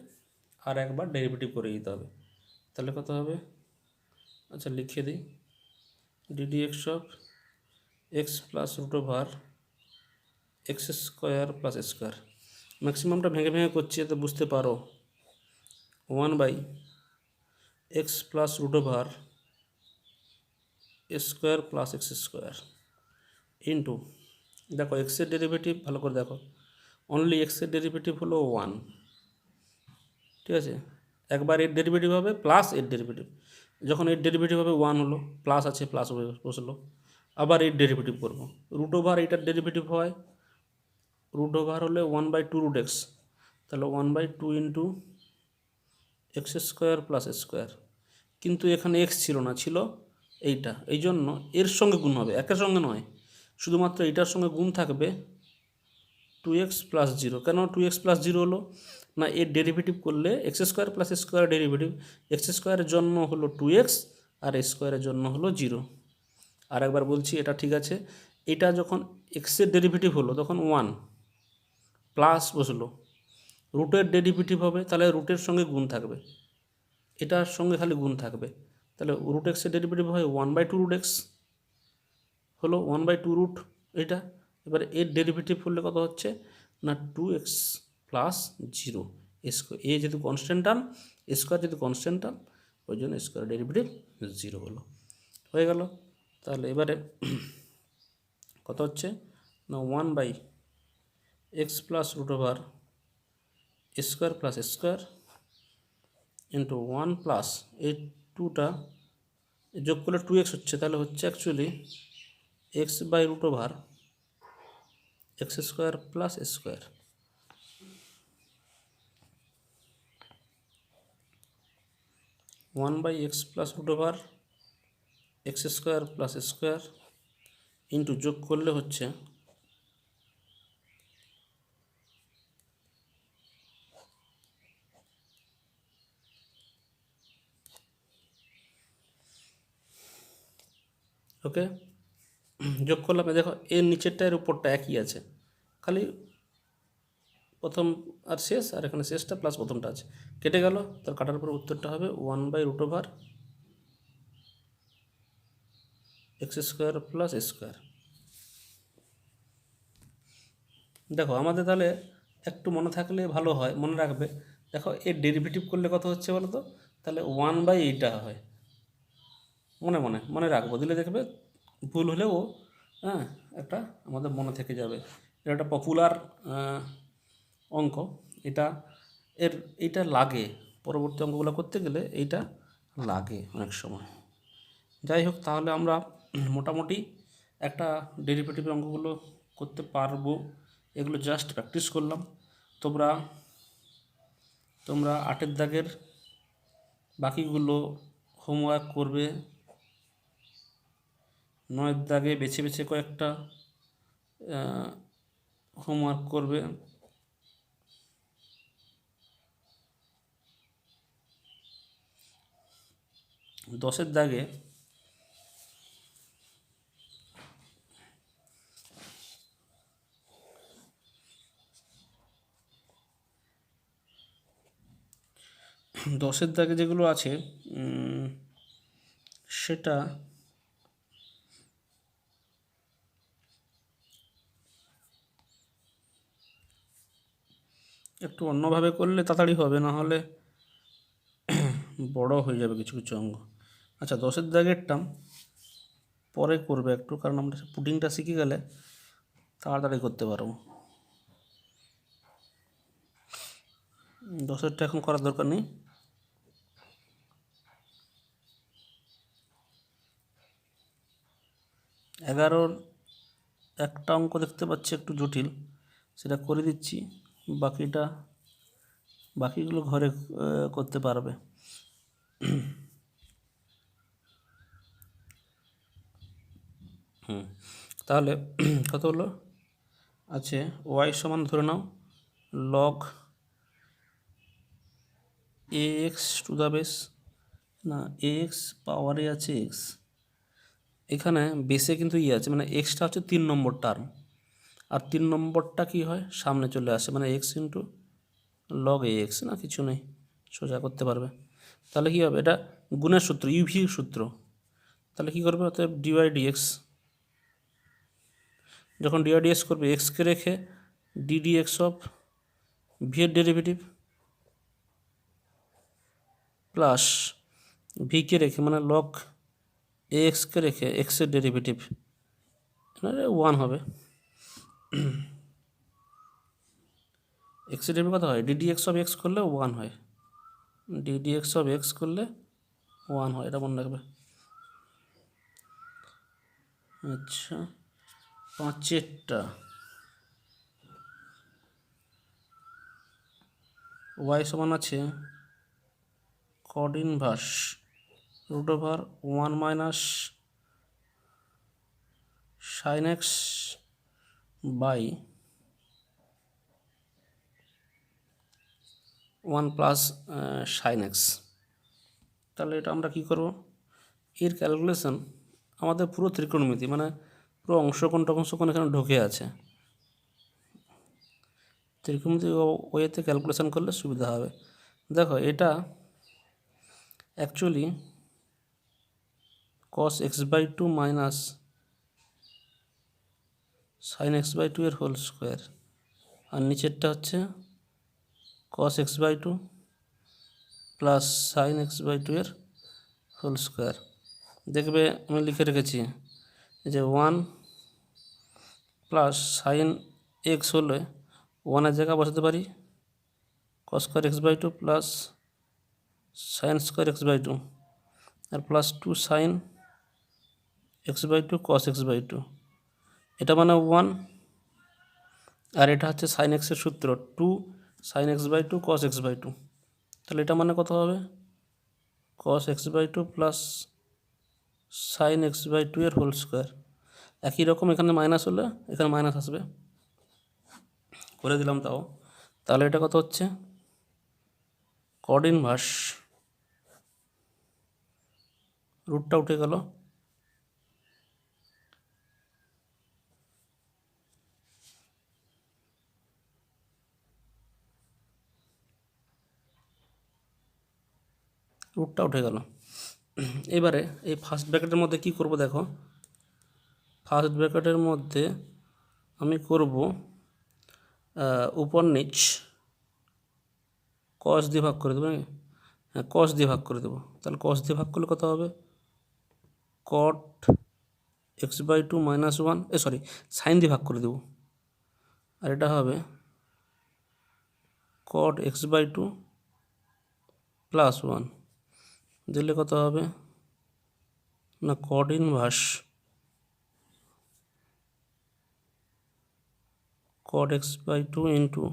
আর একবার ডেরিভেটিভ করে দিতে হবে। তাহলে কত হবে, আচ্ছা লিখে দিই d d x of x plus root over x square plus square. ম্যাক্সিমামটা ভেঙে ভেঙে করছি যাতে বুঝতে পারো। 1/x plus root over square plus x square into, দেখো এক্সের ডেরিভেটিভ ভালো করে দেখো, অনলি এক্সের ডেরিভেটিভ হলো 1, ঠিক আছে। একবার এর ডেরিভেটিভ হবে প্লাস এর ডেরিভেটিভ, যখন এর ডেরিভেটিভ হবে 1 হলো, প্লাস আছে প্লাস বসলো, আবার এর ডেরিভেটিভ করবো। রুট ওভার এইটার ডেরিভেটিভ হয়, রুট ওভার হলে 1/2 রুট এক্স, তাহলে 1/2 into x square plus square. কিন্তু এখানে এক্স ছিল না, ছিল এইটা, এই জন্য এর সঙ্গে গুণ হবে, একের সঙ্গে নয়, শুধুমাত্র এইটার সঙ্গে গুণ থাকবে 2x প্লাস 0। কেন 2x প্লাস 0 হলো না এর ডেরিভেটিভ করলে x square plus square derivative, x স্কোয়ারের জন্য হলো 2x আর স্কোয়ারের জন্য হলো 0। আর একবার বলছি এটা ঠিক আছে, এটা যখন এক্সের ডেরিভেটিভ হলো তখন 1 প্লাস বসলো, রুটের ডেরিভেটিভ হবে তাহলে রুটের সঙ্গে গুণ থাকবে, এটার সঙ্গে খালি গুণ থাকবে, তাহলে রুট এক্সের ডেরিভেটিভ হয় 1/2 রুট এক্স, হলো 1/2 রুট এটা। এবারে এর ডেরিভেটিভ করলে কত হচ্ছে না 2x প্লাস 0 স্কোয়ার, এ যেহেতু কনস্ট্যান্ট টার্ম, স্কোয়ার যেহেতু কনস্ট্যান্ট টার্ম, ওই জন্য স্কোয়ার ডেরিভেটিভ 0 হলো, হয়ে গেল। তাহলে এবারে কত হচ্ছে না 1/x plus root over square plus square into 1 plus এই 2টা যোগ করলে 2x হচ্ছে, তাহলে হচ্ছে অ্যাকচুয়ালি x/রুট over x square plus square. 1/x plus root over x square plus square into যোগ করলে হচ্ছে ওকে, যোগ করলাম। দেখো এর নিচেরটা এর উপরটা একই আছে, খালি প্রথম আর শেষ, আর এখানে শেষটা প্লাস প্রথমটা আছে, কেটে গেল। তার কাটার পর উত্তরটা হবে 1/√x² প্লাস স্কোয়ার। দেখো আমাদের তাহলে একটু মনে থাকলে ভালো হয়, মনে রাখবে। দেখো এর ডেরিভেটিভ করলে কত হচ্ছে বলো তো, তাহলে 1/এইটা হয়। মনে মনে মনে রাখবো, দিলে দেখবে ভুল হলেও হ্যাঁ একটা আমাদের মনে থেকে যাবে। এটা একটা পপুলার অঙ্ক। এটা এইটা লাগে পরবর্তী অঙ্কগুলো করতে গেলে, এইটা লাগে অনেক সময়। যাই হোক, তাহলে আমরা মোটামুটি একটা ডেরিভেটিভের অঙ্কগুলো করতে পারবো। এগুলো জাস্ট প্র্যাকটিস করলাম। তোমরা 8-এর দাগের বাকিগুলো হোমওয়ার্ক করবে। 9-এর দাগে বেছে বেছে কয়েকটা হোমওয়ার্ক করবে। 10-এর দাগে যেগুলো আছে সেটা একটু অন্যভাবে করলে তাড়াতাড়ি হবে, না হলে বড় হয়ে যাবে কিছু কিছু অঙ্ক। আচ্ছা, 10-এর দাগেরটা পরে করবে একটু, কারণ আমরা পুডিংটা শিখে গেলে তাড়াতাড়ি করতে পারবো। 10-এরটা এখন করার দরকার নেই। 11-র একটা অঙ্ক দেখতে পাচ্ছি একটু জটিল, সেটা করে দিচ্ছি। বাকিগুলো ঘরে করতে পারবে। তাহলে কত হলো আছে, y সমান ধরে নাও log ax two the base, না ax পাওয়ারে আছে x, এখানে বেসে কিন্তু আছে, মানে এক্সটা হচ্ছে 3 নম্বর টার্ম, আর 3 নম্বরটা কি হয় সামনে চলে আসে, মানে x ইন্টু log ax, না কিছু নেই, সোজা করতে পারবে। তাহলে কী হবে, এটা গুণের সূত্র, ইউভি সূত্র। তাহলে কী করবে, অতএব dy/dx, যখন dy/dx করবে এক্সকে রেখে ddx অফ ভি এর ডেরিভেটিভ প্লাস ভিকে রেখে, মানে লগ এক্সকে রেখে এক্সের ডেরিভেটিভ, 1 হবে। এক্সের ডেরিভেটিভ কত হয়, ddx অফ এক্স করলে 1 হয়, ddx অফ এক্স করলে 1 হয়, এটা মনে রাখবে। আচ্ছা, 5-এরটা y সমান আছে cot inverse √1 minus sin x by 1 plus sin x। তাহলে এটা আমরা কি করব, এর ক্যালকুলেশন আমাদের পুরো ত্রিকোণমিতি, মানে পুরো অংশকোণ টংশকোণ এখানে ঢুকে আছে, ত্রিকোণমিতি ওয়েতে ক্যালকুলেশন করলে সুবিধা হবে। দেখো এটা actually cos x/2 minus sin x/2 এর হোল স্কোয়ার, আর নিচেরটা হচ্ছে cos x/2 plus sin x/2 এর হোল স্কোয়ার। দেখবে আমি লিখে রেখেছি যে 1 প্লাস sin x হলে 1-এর জায়গায় বসাতে পারি cos square x/2 plus sin square x/2, আর plus 2 sin x/2 cos x/2, এটা মানে 1, আর এটা হচ্ছে sin x এর সূত্র 2 sin x/2 cos x/2, তাহলে এটা মানে কত হবে, cos x/2 plus sin x/2 এর হোল স্কোয়ার। একই রকম এখানে মাইনাস হলে এখানে মাইনাস আসবে, করে দিলাম তাও। তাহলে এটা কত হচ্ছে, cot ইনভার্স, রুটটা উঠে গেল, রুটটা উঠে গেল। এবারে এই ফার্স্ট ব্র্যাকেটের মধ্যে কি করব দেখো, ফার্স্ট ব্র্যাকেটের মধ্যে আমি করব উপর নিচ কস দিয়ে ভাগ করে দেবো। হ্যাঁ, কস দিয়ে ভাগ করে দেবো। তাহলে কস দিয়ে ভাগ করলে কত হবে, কট x/2 - 1, সরি সাইন দিয়ে ভাগ করে দেবো, আর এটা হবে কট x/2 + 1 দিলে কত হবে না, কট ইনভার্স কট x/2 ইন্টু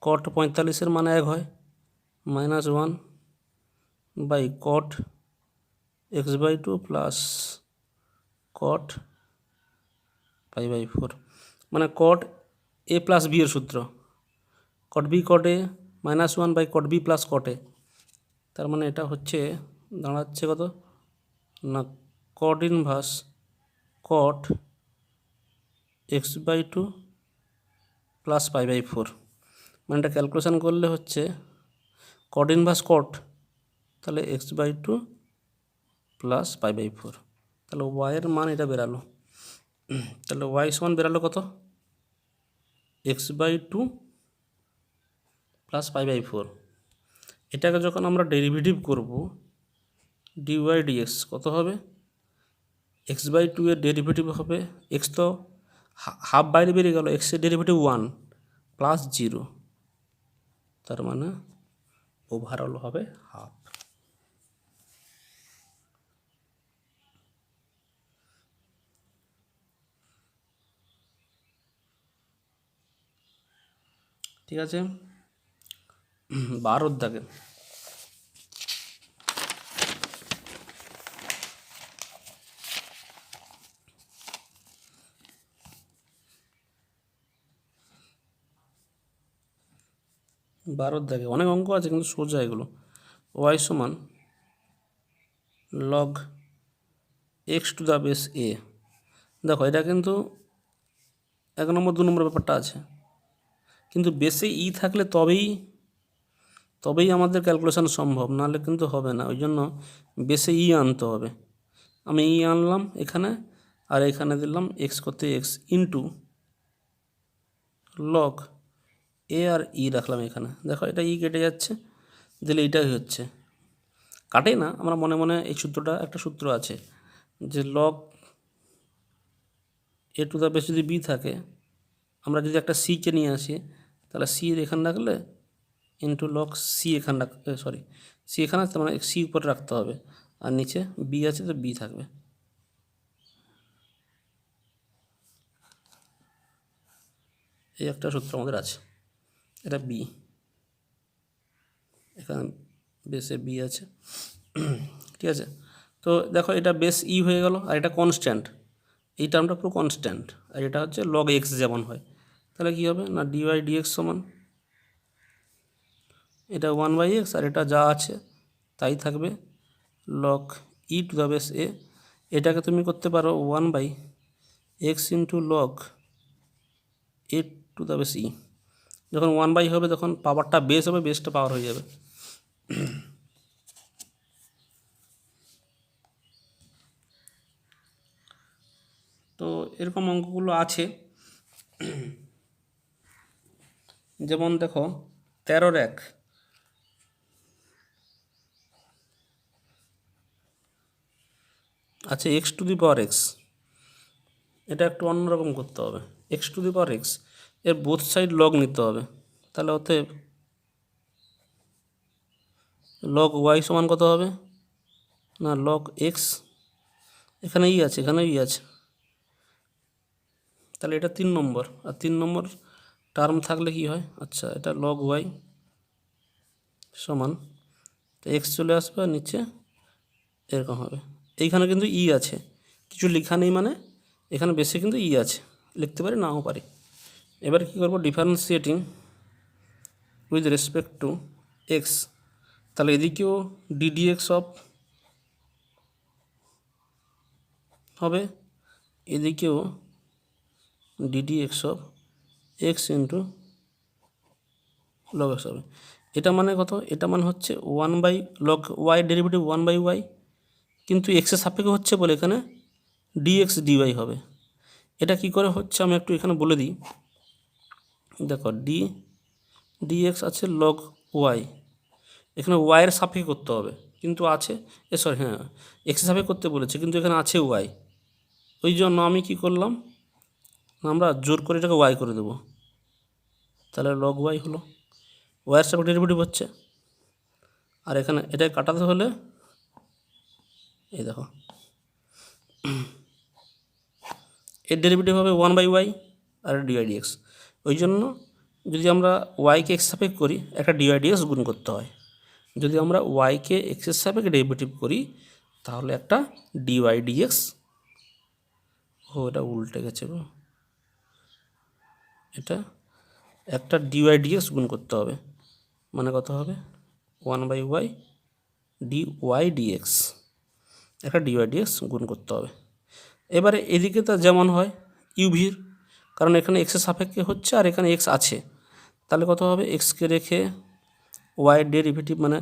কট 45-এর মান 1 হয় -1 by caught x/2 plus cot π/4, মানে কট a প্লাস বি এর সূত্র, cot B cot A -1 by cot B plus cot A. তার মানে এটা হচ্ছে দাঁড়াচ্ছে কত না, কট ইনভার্স কট x/2 প্লাস π/4, মানে এটা ক্যালকুলেশন করলে হচ্ছে কট ইনভার্স কট, তাহলে x/2 প্লাস π/4, তাহলে ওয়াইয়ের মান এটা বেরালো। তাহলে ওয়াই সমান বেরালো কত, x/2 প্লাস π/4। এটাকে যখন আমরা ডেরিভেটিভ করব dy/dx কত হবে, x/2 এর ডেরিভেটিভ হবে, x তো হাফ বাইরে বেরিয়ে গেল, x এর ডেরিভেটিভ 1 প্লাস 0, তার মানে ওভারঅল হবে হাফ। ঠিক আছে, 12 দাগে অনেক অঙ্ক আছে কিন্তু সোজা এগুলো। ওয়াই সমান লগ x⁴ a, দেখো এটা কিন্তু 1 নম্বর 2 নম্বর ব্যাপারটা আছে, কিন্তু বেসে ই থাকলে তবেই আমাদের ক্যালকুলেশন সম্ভব, নাহলে কিন্তু হবে না। ওই জন্য বেসে ই আনতে হবে। আমি ই আনলাম এখানে, আর এখানে দিলাম এক্স করতে এক্স ইন্টু লগ এ আর ই রাখলাম এখানে। দেখো এটা ই কেটে যাচ্ছে, দিলে এইটাই হচ্ছে, কাটে না, আমরা মনে মনে এই সূত্রটা, একটা সূত্র আছে যে লগ a⁴ যদি বি থাকে, আমরা যদি একটা সিকে নিয়ে আসি, তাহলে সি এখানে রাখলে ইন্টু লগ সি এখানে সরি সি এখানে আসতে, মানে সি উপরে রাখতে হবে, আর নিচে বি আছে তো বি থাকবে। এই একটা সূত্র আমাদের আছে, এটা বি, এখানে বেসে বি আছে। ঠিক আছে, তো দেখো এটা বেস ই হয়ে গেল, আর এটা কনস্ট্যান্ট, এই টার্মটা পুরো কনস্ট্যান্ট, আর এটা হচ্ছে লগ এক্স যেমন হয়। তাহলে কী হবে না, dy/dx সমান এটা 1/x, আর এটা যা আছে তাই থাকবে লগ e⁴ a। এটাকে তুমি করতে পারো 1/x ইন্টু লগ a⁴c। যখন 1/, হবে তখন পাওয়ারটা বেস হবে, বেসটা পাওয়ার হয়ে যাবে। তো এরকম অঙ্কগুলো আছে, যেমন দেখো 13-1 আছে x⁴x, এটা একটু অন্যরকম করতে হবে। x⁴x এর বোথ সাইড লগ নিতে হবে, তাহলে অতএব লগ ওয়াই সমান কত হবে না, লগ এক্স, এখানে ই আছে, এখানে ই আছে, তাহলে এটা 3 নম্বর, আর 3 নম্বর টার্ম থাকলে কি হয়, আচ্ছা এটা লগ ওয়াই সমান, তো এক্স চলে আসবে আর নিচে এরকম হবে। এইখানে কিন্তু ই আছে, কিছু লেখা নেই, মানে এখানে বেশি কিন্তু ই আছে, লিখতে পারি নাও পারি। এবার কী করবো, differentiating with respect to x, তাহলে এদিকেও ddx অফ হবে, এদিকেও ddx of x into log x হবে। এটা মানে কত, এটা মানে হচ্ছে 1/log y ডেরিভেটিভ 1/y, কিন্তু এক্সের সাপেক্ষে হচ্ছে বলে এখানে dx dy হবে। এটা কি করে হচ্ছে আমি একটু এখানে বলে দিই। দেখো dx আছে log y, এখানে y এর সাপেক্ষে করতে হবে, কিন্তু আছে সরি হ্যাঁ এক্সের সাপেক্ষে করতে বলেছে, কিন্তু এখানে আছে y, ওই জন্য আমি কি করলাম, আমরা জোর করে এটাকে y করে দেবো, তাহলে log y হলো, y এর সাপেক্ষে ডেরিভেটিভ হচ্ছে। আর এখানে এটাকে কাটাতে হলে এই দেখো এর ডেরিভেটিভ হবে 1/y আর dy dx। ওই জন্য যদি আমরা ওয়াইকে এক্স সাপেক্ষে করি একটা dy dx গুণ করতে হয়, যদি আমরা ওয়াইকে এক্সের সাপেক্ষে ডেরিভেটিভ করি তাহলে একটা dy dx, এটা উল্টে গেছে গো, এটা একটা dy dx গুণ করতে হবে, মানে কত হবে 1/y dy dx, একটা dy dx গুণ করতে হবে। এবারে এদিকে তো যেমন হয় ইউভির, কারণ এখানে এক্সের সাপেক্ষে হচ্ছে আর এখানে এক্স আছে, তাহলে কত হবে এক্সকে রেখে ওয়াইয়ের ডেরিভেটিভ মানে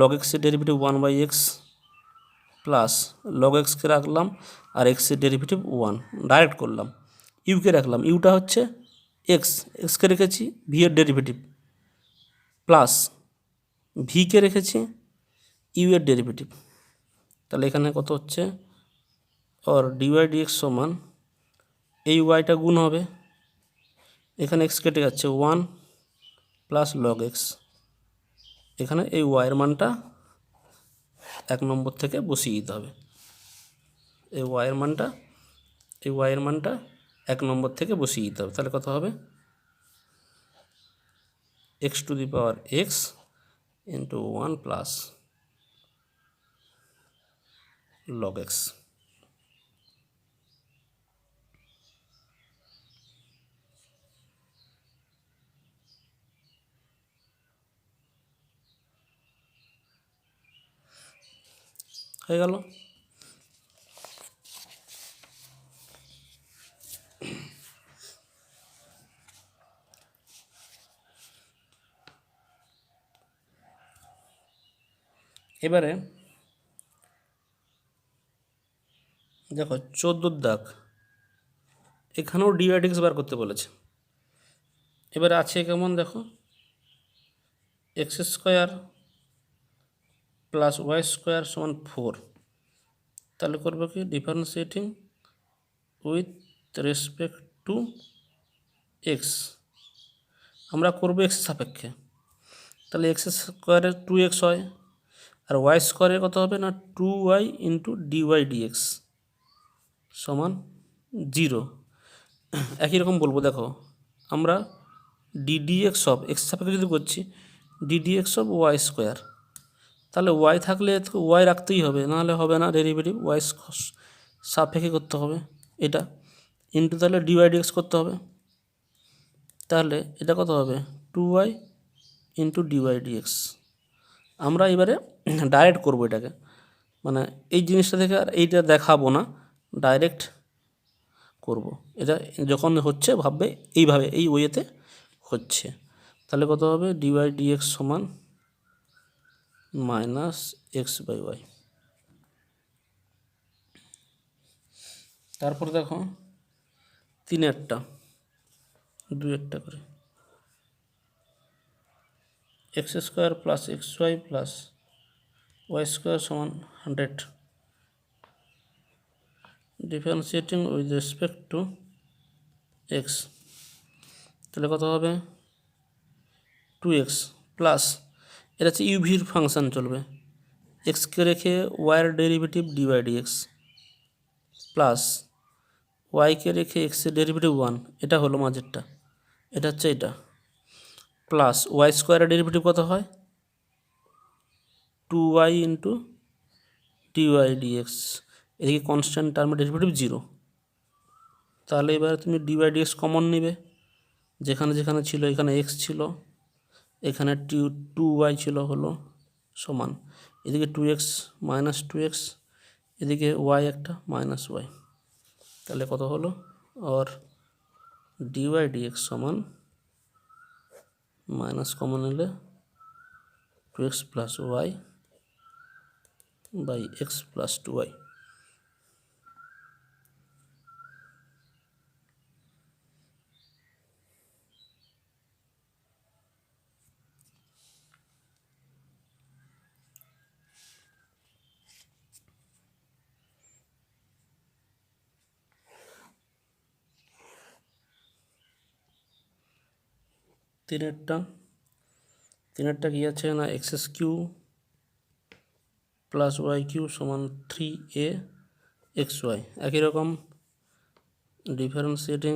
লগ এক্সের ডেরিভেটিভ 1/x প্লাস লগ এক্সকে রাখলাম আর এক্সের ডেরিভেটিভ 1 ডাইরেক্ট করলাম, ইউকে রাখলাম, ইউটা হচ্ছে এক্সকে রেখেছি ভি এর ডেরিভেটিভ প্লাস ভিকে রেখেছি ইউ এর ডেরিভেটিভ, তাহলে এখানে কত হচ্ছে और dy dx সমান এই ওয়াইটা গুণ হবে, এখানে এক্স কেটে যাচ্ছে 1 প্লাস লগ এক্স, এখানে এই ওয়াইয়ের মানটা 1 নম্বর থেকে বসিয়ে দিতে হবে, এই ওয়াইয়ের মানটা 1 নম্বর থেকে বসিয়ে দিতে হবে, তাহলে কত হবে x to the power x into 1 plus log x. হয়ে গেল। এবারে দেখো 14 দাগ, এখানেও dy dx বার করতে বলেছে। এবারে আছে কেমন দেখো x² প্লাস y² সমান 4, তাহলে করবো কি differentiating with respect to x, আমরা করবো এক্সের সাপেক্ষে, তাহলে x² 2x হয় আর y² কত হবে না 2y ইন্টু dy dx সমান 0। একই রকম বলবো, দেখো আমরা ddx অফ এক্স সাপেক্ষে যদি করছি ddx অফ y², তাহলে y থাকলে y রাখতেই হবে, নাহলে হবে না ডেরিভেটিভ, y সাপেক্ষে করতে হবে এটা, ইন্টু তাহলে dy dx করতে হবে, তাহলে এটা কত হবে 2y ইন্টু dy dx। আমরা এবারে ডাইরেক্ট করবো এটাকে, মানে এই জিনিসটা থেকে আর এইটা দেখাবো না, ডাইরেক্ট করব, এটা যখন হচ্ছে ভাববে এইভাবে এই ওয়েতে হচ্ছে, তাহলে কত হবে dy dx সমান মাইনাস x/y। তারপর দেখো 3-এরটা 2-এরটা করে x² plus xy plus y² সমান 100, differentiating with respect to x, তাহলে কত হবে 2x প্লাস এটা হচ্ছে ইউভির ফাংশান চলবে, এক্সকে রেখে ওয়াইয়ের ডেরিভেটিভ dy dx প্লাস ওয়াইকে রেখে এক্সের ডেরিভেটিভ 1, এটা হলো মাঝেরটা, এটা হচ্ছে এটা প্লাস y² ডেরিভেটিভ কত হয় 2y ইন্টু dy dx, এদিকে কনস্ট্যান্ট টার্মের ডেরিভেটিভ 0, তাহলে এবারে তুমি dy dx কমন নেবে, যেখানে যেখানে ছিল এখানে x ছিল, এখানে 2y ছিল হলো সমান, এদিকে 2x মাইনাস 2x, এদিকে y একটা মাইনাস y, তাহলে কত হলো আর dy dx সমান মাইনাস কমন নিলে 2x plus y by x plus 2y। তিনেরটা কি আছে না x cube plus y cube সমান 3a এক্স ওয়াই। একই রকম differentiating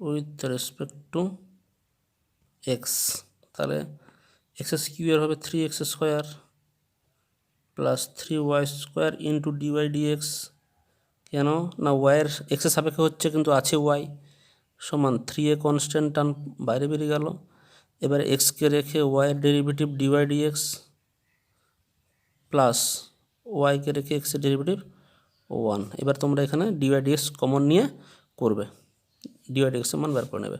with respect to x, তাহলে এক্স কিউ এর হবে 3x square plus 3y square into dy dx. কেন না ওয়াইয়ের এক্সের সাপেক্ষে হচ্ছে কিন্তু আছে ওয়াই, সমান 3a কনস্ট্যান্ট টার্ম বাইরে বেরিয়ে গেল। এবারে এক্সকে রেখে ওয়াইয়ের ডেরিভেটিভ ডিওয়াই ডিএক্স প্লাস ওয়াইকে রেখে এক্সের ডেরিভেটিভ 1। এবার তোমরা এখানে ডিওয়াই ডিএক্স কমন নিয়ে করবে, ডিওয়াই ডিএক্সের মান বের করে নেবে।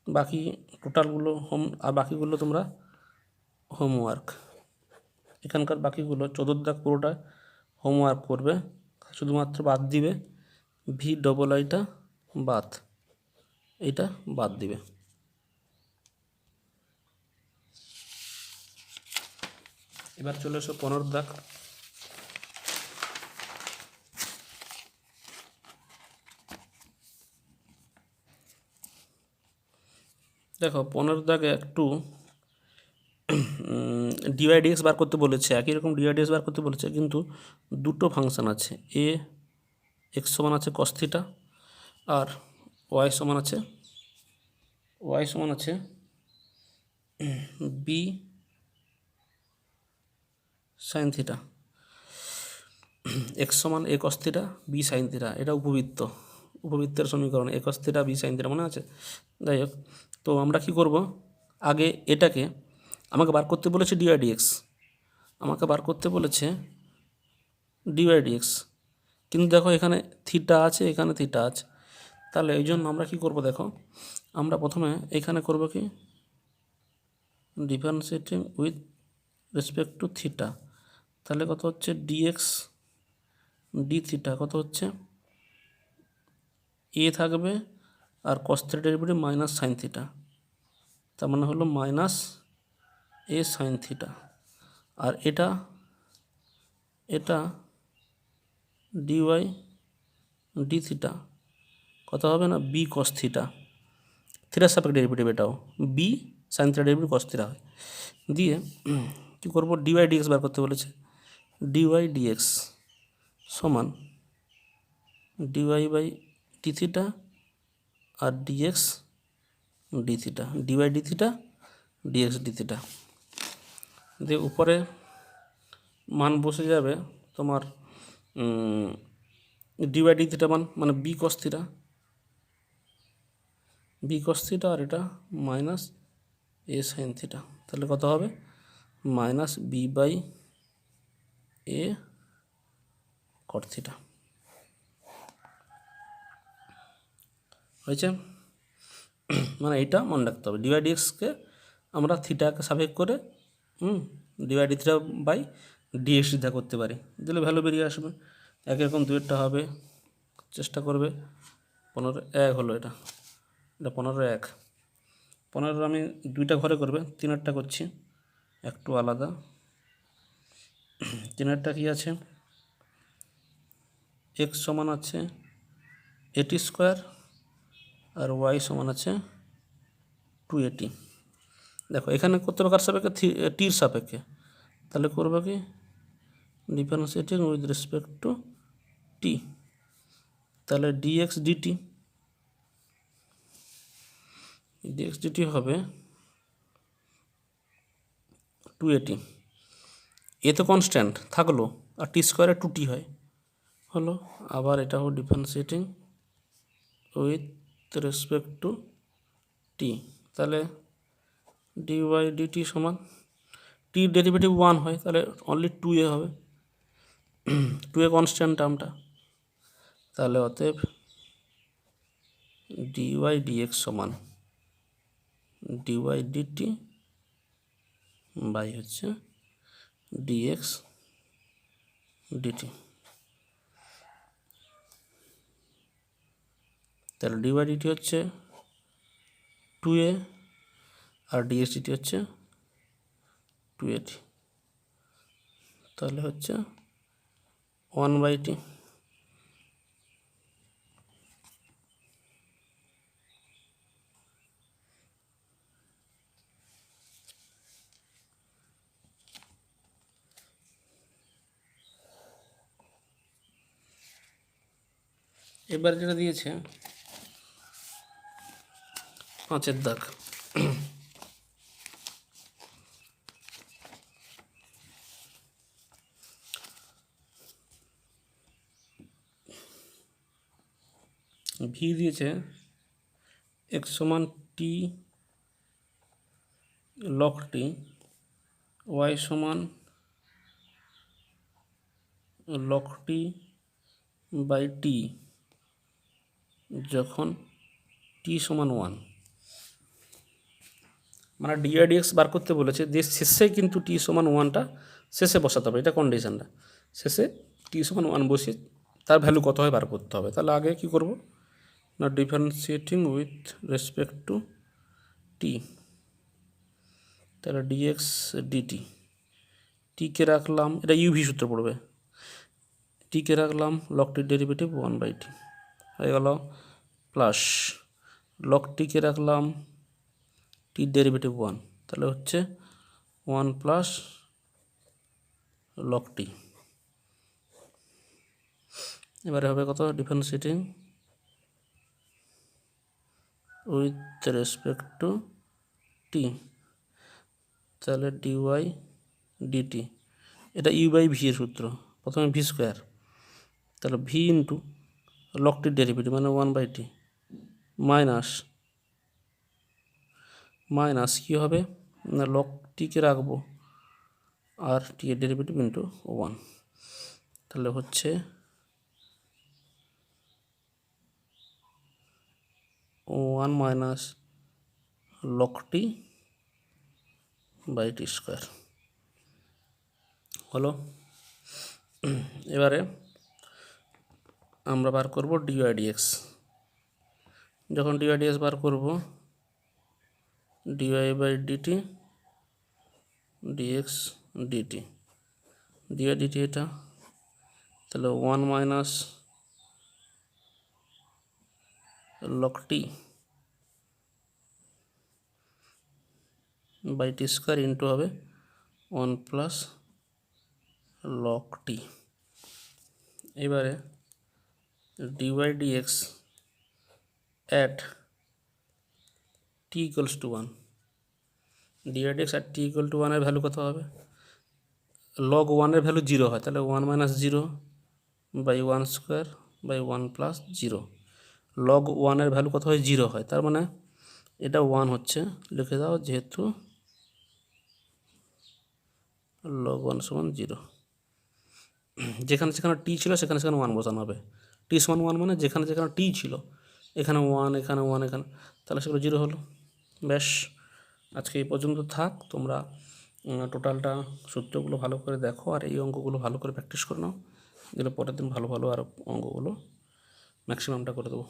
বাকি টোটালগুলো আর বাকিগুলো তোমরা হোমওয়ার্ক, এখানকার বাকিগুলো 14 দাগ পুরোটা হোমওয়ার্ক করবে, শুধুমাত্র বাদ দিবে ভি ডবল আইটা বাদ, এইটা বাদ দিবে। এবার চলে এসো 15 দাগ। দেখো 15 দাগে একটু ডিওয়াই ডিএক্স বার করতে বলেছে, একই রকম ডিওয়াই ডিএক্স বার করতে বলেছে, কিন্তু দুটো ফাংশান আছে, এ এক্স সমান আছে কস থিটা আর ওয়াই সমান আছে বি সাইন থিটা। এক্স সমান a cos theta b sine theta, এটা উপবৃত্তের সমীকরণ, a cos theta b sine theta মনে আছে। যাই হোক, তো আমরা কি করব, আগে এটাকে আমাকে বার করতে বলেছে ডিওয়াই ডিএক্স, কিন্তু দেখো এখানে থিটা আছে, এখানে থিটা আছে, তাহলে এই জন্য আমরা কি করব, দেখো আমরা প্রথমে এখানে করব কি differentiating with respect two theta, তাহলে কত হচ্ছে ডিএক্স ডি থিটা কত হচ্ছে এ থাকবে আর cos theta derivative minus sine theta, তার মানে হলো মাইনাস এ সাইন থিটা। আর এটা ডিওয়াই ডি থিটা কত হবে না বি কস থিটার সাপেক্ষে ডেরিভেটিভ, এটাও b sine theta derivative cos theta হয়। দিয়ে কী করবো, ডিওয়াই ডিএক্স বার করতে বলেছে, ডিওয়াই ডিএক্স সমান ডিওয়াই বাই ডি থিটা আর dx d theta, dy d theta dx d theta. দিয়ে উপরে মান বসে যাবে তোমার ডিওয়াই ডি থিটা মান মানে বি কস থিটা আর এটা মাইনাস এ সাইন থিটা, তাহলে কত হবে minus b by a cot theta হয়েছে। মানে এইটা মনে রাখতে হবে, ডিওয়াই ডিএক্সকে আমরা থিটাকে সাপেক্ষ করে dy d theta by dx theta করতে পারি, দিলে ভ্যালু বেরিয়ে আসবে। একই রকম দুয়েরটা হবে, চেষ্টা করবে। 15 হলো, এটা 15 আমি দুইটা ঘরে করবে, 3 করছি একটু আলাদা। 3 কি আছে, এক্স সমান আছে এটি স্কোয়ার আর ওয়াই সমান আছে 280। দেখো এখানে করতে হবে কার সাপেক্ষে, টির সাপেক্ষে, তাহলে করবে কি ডিফারেন্সিয়েটিং উইথ রেসপেক্ট টু টি, তাহলে ডিএক্স ডিটি হবে 280, এ তো কনস্ট্যান্ট থাকলো আর টি স্কোয়ারে 2t হয় হলো। আবার এটা হলো ডিফারেন্সিয়েটিং উইথ রেসপেক্ট টু টি, তাহলে ডিওয়াই ডিটি সমান টির ডেরিভেটিভ 1 হয়, তাহলে অনলি 2a হবে টু এ কনস্ট্যান্ট টার্মটা, তাহলে অতএব ডিওয়াই ডিএক্স সমান ডিওয়াই ডিটি বাই হচ্ছে ডিএক্স ডিটি। তাহলে ডিওয়াই ডিটি হচ্ছে 2a আর ডিএক্স ডিটি হচ্ছে 2a, তাহলে হচ্ছে 1/t। এবার যেটা দিয়েছে 5 দাগ, ভি দিয়েছে এক্স সমান টি লগ টি, ওয়াই সমান লগ টি বাই টি যখন টি সমান 1। মানে ডিআইডিএক্স বার করতে বলেছে, যে শেষে কিন্তু টি সমান 1টা শেষে বসাতে হবে, এটা কন্ডিশনটা। শেষে টি সমান 1 বসিয়ে তার ভ্যালু কত হয় বার করতে হবে। তাহলে আগে কি করব না, ডিফারেন্সিয়েটিং উইথ রেসপেক্ট টু টি, তাহলে ডিএক্স ডিটি, টিকে রাখলাম, এটা ইউভি সূত্র পড়বে, টিকে রাখলাম লগ টির ডেরিভেটিভ 1/t হয়ে গেল, প্লাস লগ টিকে রাখলাম টির ডেরিভেটিভ 1, তাহলে হচ্ছে 1 প্লাস লগ টি। এবারে হবে কত, ডিফারেন্সিয়েটিং উইথ রেসপেক্ট টু টি, তাহলে ডিওয়াই ডিটি, এটা ইউ বাই ভি এর সূত্র, প্রথমে ভি স্কোয়ার, তাহলে ভি ইন্টু লগ টির ডেরিভেটিভ মানে 1/t মাইনাস কী হবে না, লগ টিকে রাখবো আর টি এর ডেরিভেটিভ ইন্টু 1, তাহলে হচ্ছে 1 minus log t by t square হলো। এবারে আমরা বার করব ডিওয়াইডিএক্স। যখন ডিওয়াইডিএক্স বার করব, dy by dt dx dt, dy dt এটা, তাহলে 1 minus log t by t square into হবে 1 প্লাস লগ টি। এবারে dy dx at t equals to 1, dy dx at t equal to 1 এর ভ্যালু কত হবে, log 1 এর value 0 হয়, তাহলে 1 minus 0 by 1 square by 1 plus 0, log 1 এর value কত হয় 0 হয়, তার মানে এটা 1 হচ্ছে, লিখে দাও যেহেতু লগ 1 সমান 0। যেখানে যেখানে টি ছিল সেখানে সেখানে 1 বসানো হবে, টি সমান 1 মানে যেখানে যেখানে টি ছিল এখানে 1 এখানে 1 এখানে, তাহলে সেগুলো 0 হলো। ব্যাস, আজকে এই পর্যন্ত থাক। তোমরা টোটালটা সূত্রগুলো ভালো করে দেখো আর এই অঙ্কগুলো ভালো করে প্র্যাকটিস করে নাও, দিলে পরের দিন ভালো ভালো আর অঙ্কগুলো ম্যাক্সিমামটা করে দেবো।